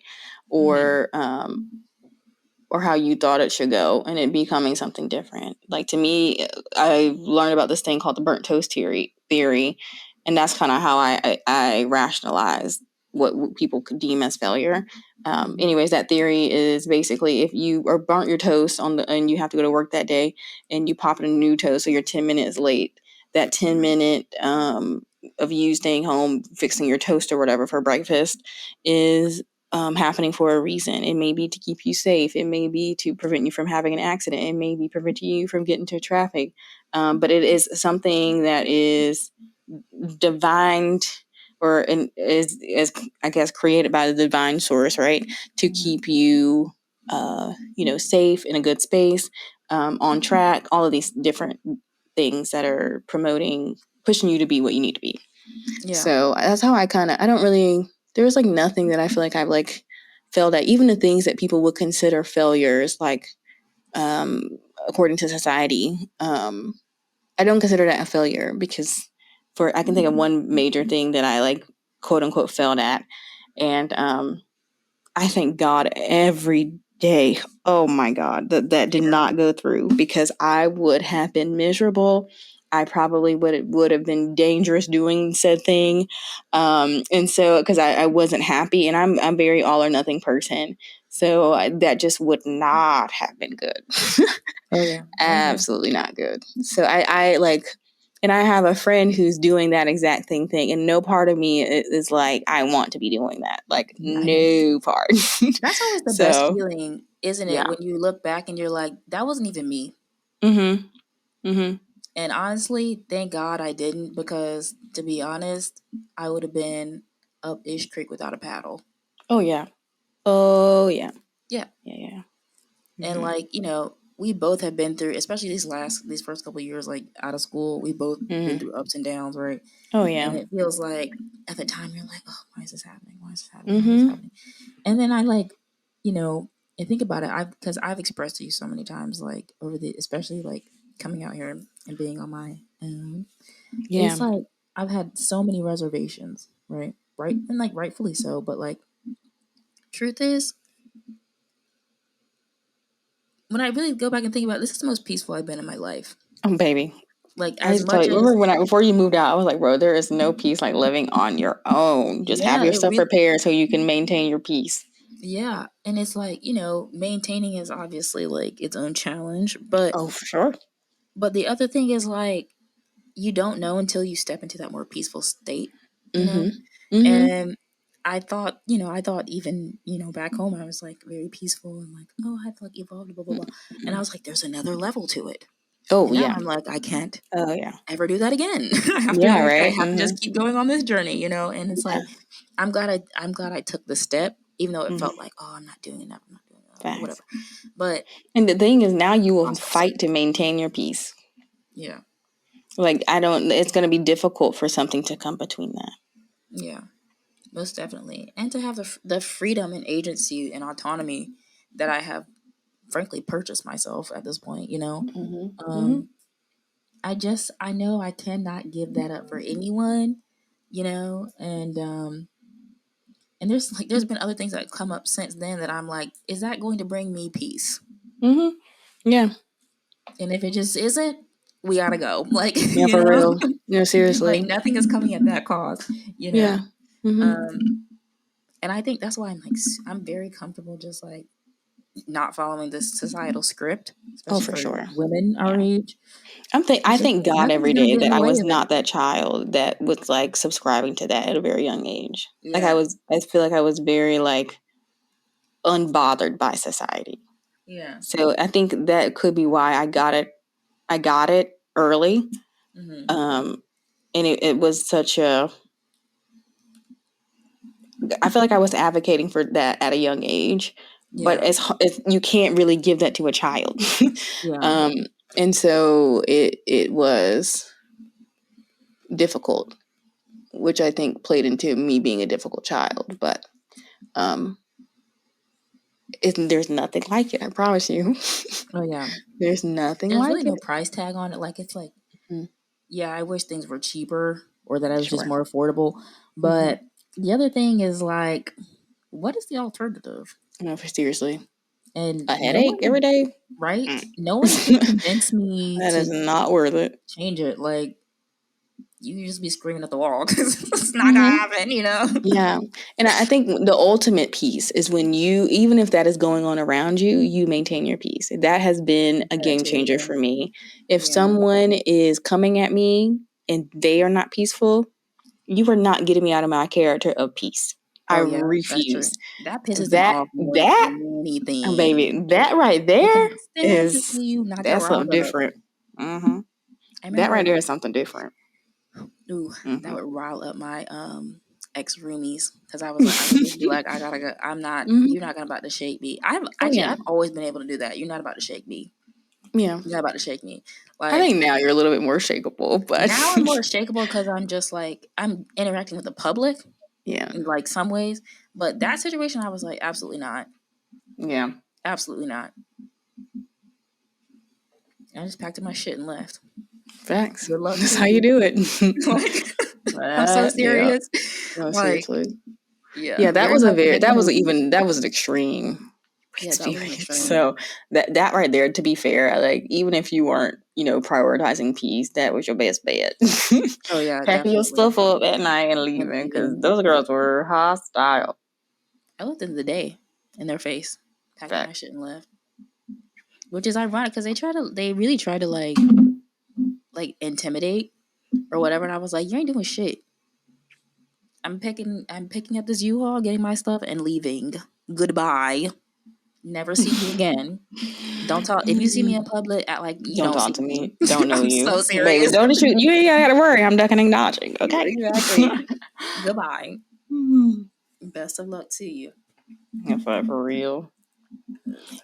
Or how you thought it should go and it becoming something different. Like, to me, I learned about this thing called the burnt toast theory, and that's kind of how I rationalize what people could deem as failure. Anyways, that theory is basically, if you are burnt your toast and you have to go to work that day, and you pop in a new toast, so you're 10 minutes late, that 10-minute of you staying home fixing your toast or whatever for breakfast is happening for a reason. It may be to keep you safe. It may be to prevent you from having an accident. It may be preventing you from getting into traffic. But it is something that is divined, or is I guess created by the divine source, right? To keep you, safe, in a good space, on track. All of these different things that are pushing you to be what you need to be. Yeah. So that's how I don't really, there's like nothing that I feel like I've like failed at. Even the things that people would consider failures, like, according to society, I don't consider that a failure, because I can think of one major thing that I like, quote unquote, failed at. And I thank God every day. Oh my God, that did not go through, because I would have been miserable. I probably would have been dangerous doing said thing, and so, because I wasn't happy, and I'm very all or nothing person, so that just would not have been good. Oh yeah. Absolutely not good. So I like, and I have a friend who's doing that exact thing, and no part of me is like, I want to be doing that. Like, no part. That's always the best So feeling, isn't it? yeah. When you look back and you're like, that wasn't even me. And honestly, thank God I didn't, because to be honest, I would have been up Ish Creek without a paddle. Oh yeah. Oh yeah. Yeah. Yeah. And like, we both have been through, especially these first couple of years, like out of school, we both been through ups and downs, right? Oh yeah. And it feels like at the time you're like, oh, why is this happening? Why is this happening? Why is this happening? And then I like, and think about it, because I've expressed to you so many times, like especially like coming out here and being on my own. Yeah. It's like I've had so many reservations, right? Right, and like rightfully so, but like, truth is, when I really go back and think about it, this is the most peaceful I've been in my life. Oh baby. Like, I as used to tell much you, as, remember before you moved out, I was like, bro, there is no peace like living on your own. Just have yeah, your stuff prepared so you can maintain your peace. yeah, and it's like, maintaining is obviously like its own challenge, but Oh, for sure. But the other thing is, like, you don't know until you step into that more peaceful state, And I thought even, back home, I was like very peaceful and like, oh, I've like evolved, blah, blah, blah. And I was like, there's another level to it. Oh, And now yeah. I'm like, I can't Oh, yeah. ever do that again. Yeah, I right. have to just keep going on this journey, and it's like, I'm glad I took the step, even though it felt like, oh, I'm not doing enough. I'm not doing enough, whatever. But and the thing is, now you will process. fight to maintain your peace. Yeah. Like, it's going to be difficult for something to come between that. Yeah, most definitely. And to have the freedom and agency and autonomy that I have, frankly, purchased myself at this point, I know I cannot give that up for anyone, and there's been other things that come up since then that I'm like, is that going to bring me peace? Yeah. And if it just isn't, we gotta go. Like, Yeah, for real. No, seriously. Like, nothing is coming at that cost, Yeah. And I think that's why I'm very comfortable just like not following this societal script, especially for sure. women our age. I thank God every gonna day get in that the I way was of not that child that was like subscribing to that at a very young age. Yeah. Like I feel like I was very like unbothered by society. Yeah. So I think that could be why I got it early. And it was such a, I feel like I was advocating for that at a young age, but if you can't really give that to a child. Yeah. And so it was difficult, which I think played into me being a difficult child. But there's nothing like it, I promise you. Oh yeah. There's nothing There's like really it. no price tag on it. Like, it's like, yeah, I wish things were cheaper or that I was just more affordable. But the other thing is, like, what is the alternative? No, seriously. And a headache every day, right? No one can convince me that is not worth it. Change it. Like, you just be screaming at the wall because it's not gonna happen, Yeah. And I think the ultimate peace is when you, even if that is going on around you, you maintain your peace. That has been a game changer for me. If someone is coming at me and they are not peaceful, you are not getting me out of my character of peace. I refuse. That pisses me off more than anything. Baby, that right there is that's something different. That right there is something different. Ooh, that would rile up my ex roomies, because I was like, I would just be like, I gotta go. I'm not. You're not gonna about to shake me. I've always been able to do that. You're not about to shake me. Yeah, you're not about to shake me. Like, I think now you're a little bit more shakeable, but now I'm more shakeable because I'm just like, I'm interacting with the public. Yeah, in like some ways, but that situation, I was like, absolutely not. Yeah, absolutely not. I just packed up my shit and left. Facts. Good luck. That's how you do it. I'm so serious. Yeah. No, seriously. Yeah, that was an extreme. Yeah, that was an extreme. So that right there, to be fair, like, even if you weren't, prioritizing peace, that was your best bet. Oh yeah, packing your stuff up at night and leaving, because those girls were hostile. I looked in the day in their face, packed my shit and left. Which is ironic because they really try to like intimidate or whatever, and I was like, you ain't doing shit. I'm picking up this U-Haul, getting my stuff, and leaving. Goodbye. Never see you again. Don't talk. If you see me in public, act like you don't talk to me. Don't know you. So serious. Baby, don't shoot. You ain't gotta worry. I'm ducking and dodging. Okay. Exactly. Goodbye. Best of luck to you. Yeah, for real.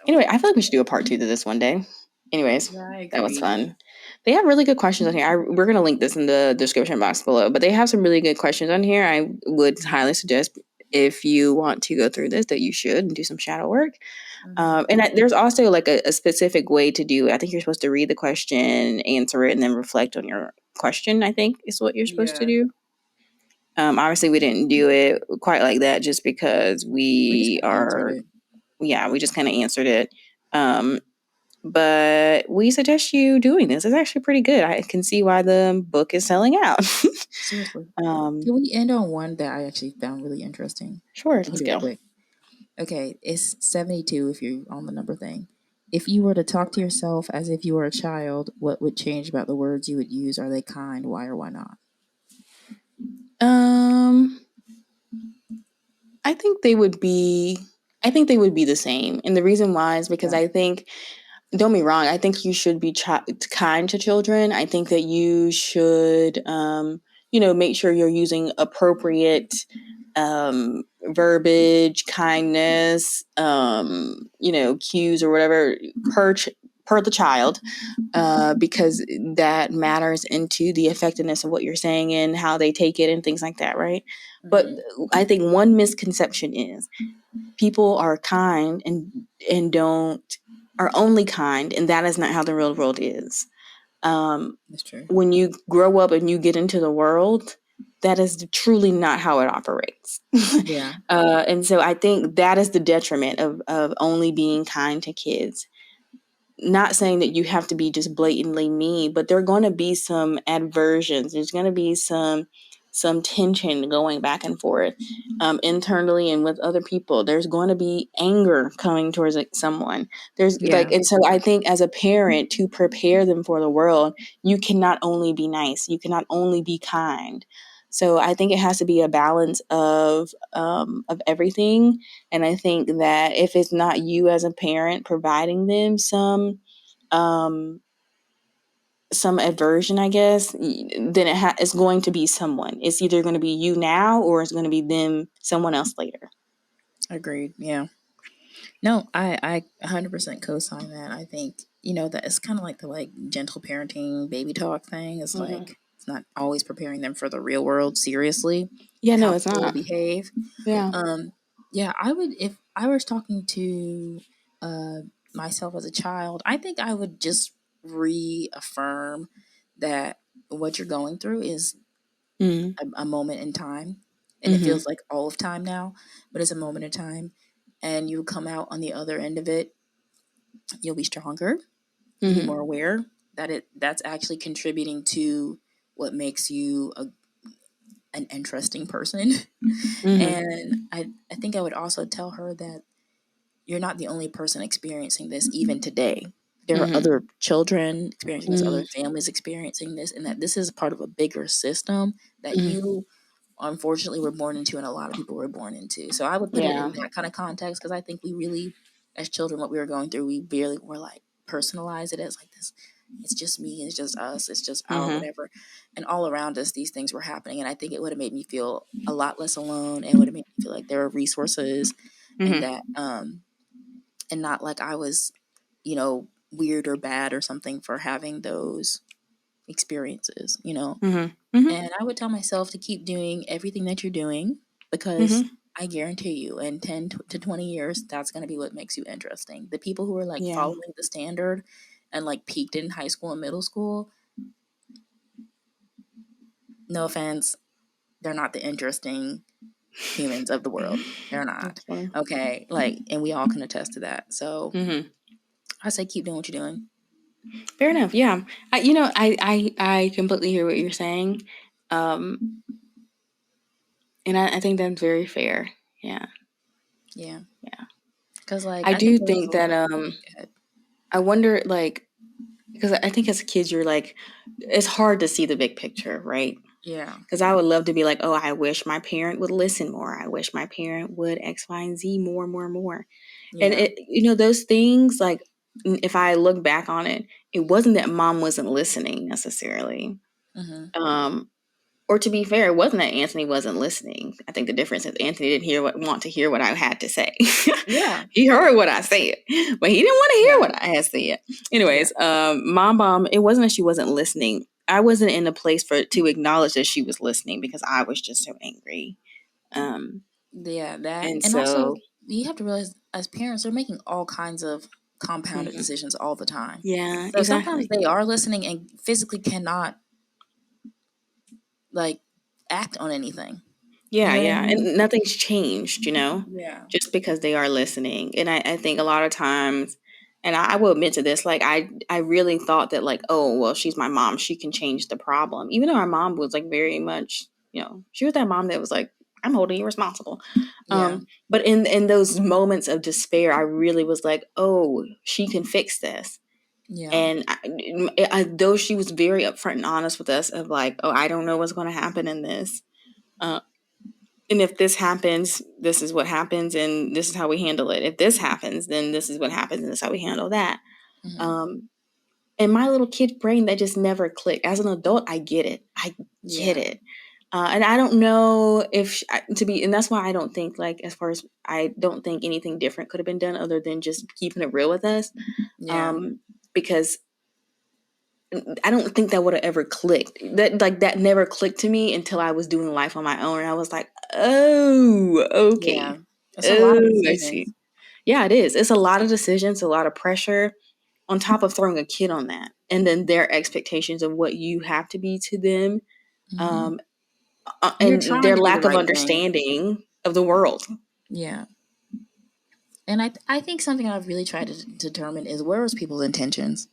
Anyway, I feel like we should do a part 2 to this one day. Anyways, that was fun. They have really good questions on here. We're going to link this in the description box below, but they have some really good questions on here. I would highly suggest, if you want to go through this, that you should and do some shadow work. There's also like a specific way to do it. I think you're supposed to read the question, answer it, and then reflect on your question, I think is what you're supposed to do. Obviously, we didn't do it quite like that just because we just kind of answered it. But we suggest you doing this. It's actually pretty good. I can see why the book is selling out. Seriously. Can we end on one that I actually found really interesting? Sure, let's go. Quick. Okay, it's 72 if you're on the number thing. If you were to talk to yourself as if you were a child, what would change about the words you would use? Are they kind? Why or why not? I think they would be the same. And the reason why is because I think, don't be wrong, I think you should be kind to children. I think that you should, make sure you're using appropriate verbiage, kindness, cues or whatever per the child, because that matters into the effectiveness of what you're saying and how they take it and things like that, right? Mm-hmm. But I think one misconception is people are kind and don't are only kind, and that is not how the real world is. That's true. When you grow up and you get into the world, that is truly not how it operates. Yeah. And so I think that is the detriment of only being kind to kids. Not saying that you have to be just blatantly mean, but there are going to be some aversions. There's going to be some tension going back and forth internally and with other people. There's going to be anger coming towards someone. And so I think as a parent, to prepare them for the world, you cannot only be nice. You cannot only be kind. So I think it has to be a balance of everything. And I think that if it's not you as a parent providing them some aversion, I guess, then it's going to be someone. It's either going to be you now or it's going to be them, someone else later. Agreed. Yeah. No, I 100% co-sign that. I think, that it's kind of like the gentle parenting baby talk thing. It's like, it's not always preparing them for the real world seriously. Yeah, no, it's not. Behave. Yeah. Yeah, I would, if I was talking to myself as a child, I think I would just reaffirm that what you're going through is a moment in time. And it feels like all of time now, but it's a moment in time. And you come out on the other end of it, you'll be stronger, you'll be more aware that that's actually contributing to what makes you an interesting person. And I think I would also tell her that you're not the only person experiencing this even today. There are other children experiencing this, other families experiencing this, and that this is part of a bigger system that you unfortunately were born into and a lot of people were born into. So I would put it in that kind of context, because I think we really, as children, what we were going through, we really were personalize it as this. It's just me. It's just us. It's just our whatever. And all around us, these things were happening. And I think it would have made me feel a lot less alone, and would have made me feel like there are resources and that, and not like I was, weird or bad or something for having those experiences, And I would tell myself to keep doing everything that you're doing, because I guarantee you in 10 to 20 years, that's going to be what makes you interesting. The people who are following the standard and peaked in high school and middle school, no offense, they're not the interesting humans of the world. They're not. Okay. And we all can attest to that. So I say keep doing what you're doing. Fair enough. Yeah. I completely hear what you're saying. And I think that's very fair. Yeah. Yeah. Yeah. Because I do think that I wonder because I think as kids you're it's hard to see the big picture, right? Yeah. Because I would love to be oh, I wish my parent would listen more. I wish my parent would X, Y, and Z more. Yeah. And those things if I look back on it, it wasn't that mom wasn't listening necessarily. Or to be fair, it wasn't that Anthony wasn't listening. I think the difference is Anthony didn't want to hear what I had to say. Yeah. He heard what I said, but he didn't want to hear what I had said. Anyways, Mom, it wasn't that she wasn't listening. I wasn't in a place to acknowledge that she was listening because I was just so angry. That. And so, also, you have to realize as parents, they're making all kinds of compounded decisions all the time. Yeah. So sometimes they are listening and physically cannot act on anything. Yeah, I mean? And nothing's changed, Yeah. Just because they are listening. And I think a lot of times, and I will admit to this, I really thought that oh, well, she's my mom, she can change the problem. Even though our mom was very much, she was that mom that was I'm holding you responsible. Yeah. But in those moments of despair, I really was oh, she can fix this. Yeah. And though she was very upfront and honest with us of oh, I don't know what's going to happen in this. and if this happens, this is what happens, and this is how we handle it. If this happens, then this is what happens, and this is how we handle that. And my little kid brain, that just never clicked. As an adult, I get it. I get it. And I don't know if and that's why I don't think, like, as far as, I don't think anything different could have been done other than just keeping it real with us. Because I don't think that would have ever clicked. That never clicked to me until I was doing life on my own. And I was like, oh, okay. Yeah. It's a lot of decisions. I see. Yeah, it is. It's a lot of decisions, a lot of pressure, on top of throwing a kid on that. And then their expectations of what you have to be to them. And their lack of understanding of the world. Yeah. And I think something I've really tried to determine is, where was people's intentions?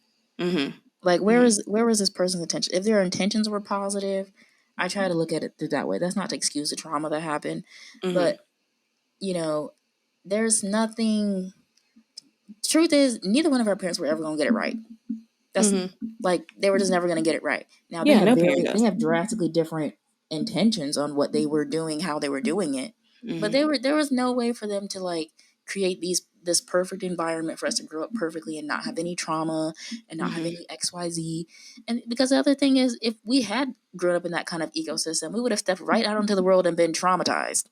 Like, where was this person's intention? If their intentions were positive, I try to look at it through that way. That's not to excuse the trauma that happened, but, you know, there's nothing. Truth is, neither one of our parents were ever going to get it right. That's like, they were just never going to get it right. Now, they have drastically different intentions on what they were doing, how they were doing it, but there was no way for them to, like, create this perfect environment for us to grow up perfectly and not have any trauma and not have any XYZ. And because the other thing is, if we had grown up in that kind of ecosystem, we would have stepped right out into the world and been traumatized.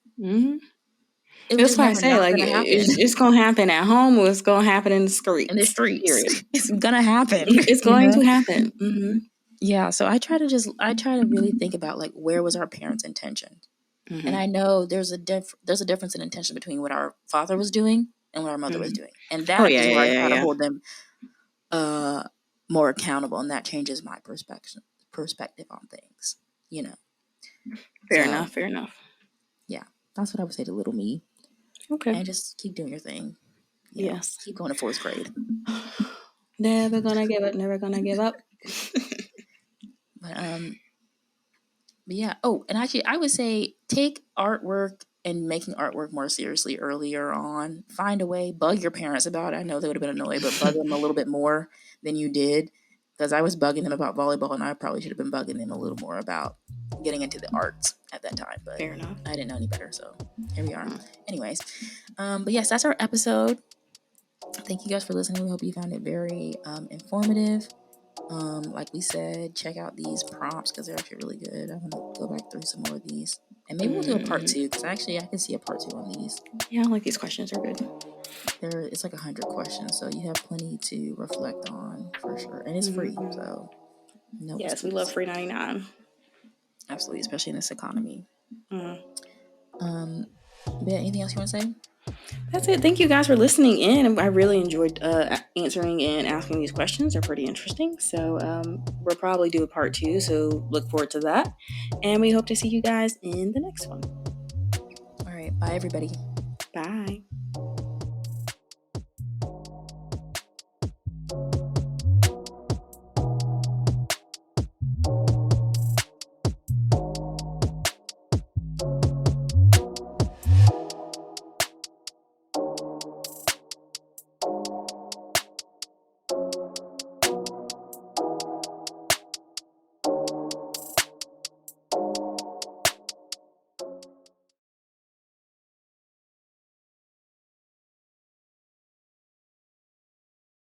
That's why I say, like, it's going to happen at home, or it's going to happen in the streets. It's going to happen. It's going to happen. Yeah. So I try to really think about, like, where was our parents' intention? And I know there's a difference in intention between what our father was doing and what our mother was doing. And that is where I try to hold them more accountable. And that changes my perspective on things, you know. Fair enough. Yeah. That's what I would say to little me. Okay. And just keep doing your thing. Yes. Keep going to 4th grade. Never gonna give up. Never gonna give up. But yeah. Oh, and actually, I would say take artwork and making artwork more seriously earlier on. Find a way. Bug your parents about it. I know they would have been annoyed, but bug them a little bit more than you did. Because I was bugging them about volleyball, and I probably should have been bugging them a little more about getting into the arts at that time. But fair enough. I didn't know any better, so here we are. Anyways, but yes, that's our episode. Thank you guys for listening. We hope you found it very informative. Like we said, check out these prompts because they're actually really good. I'm gonna go back through some more of these, and maybe we'll do a part 2 because actually I can see a part 2 on these. Yeah, I like these questions. They're good. It's like 100 questions, so you have plenty to reflect on for sure, and it's free. So no. Yes, we love free 99. Absolutely, especially in this economy. But anything else you want to say? That's it. Thank you guys for listening in. I really enjoyed answering and asking these questions. They're pretty interesting. So we'll probably do a part 2. So look forward to that. And we hope to see you guys in the next one. All right. Bye, everybody. Bye.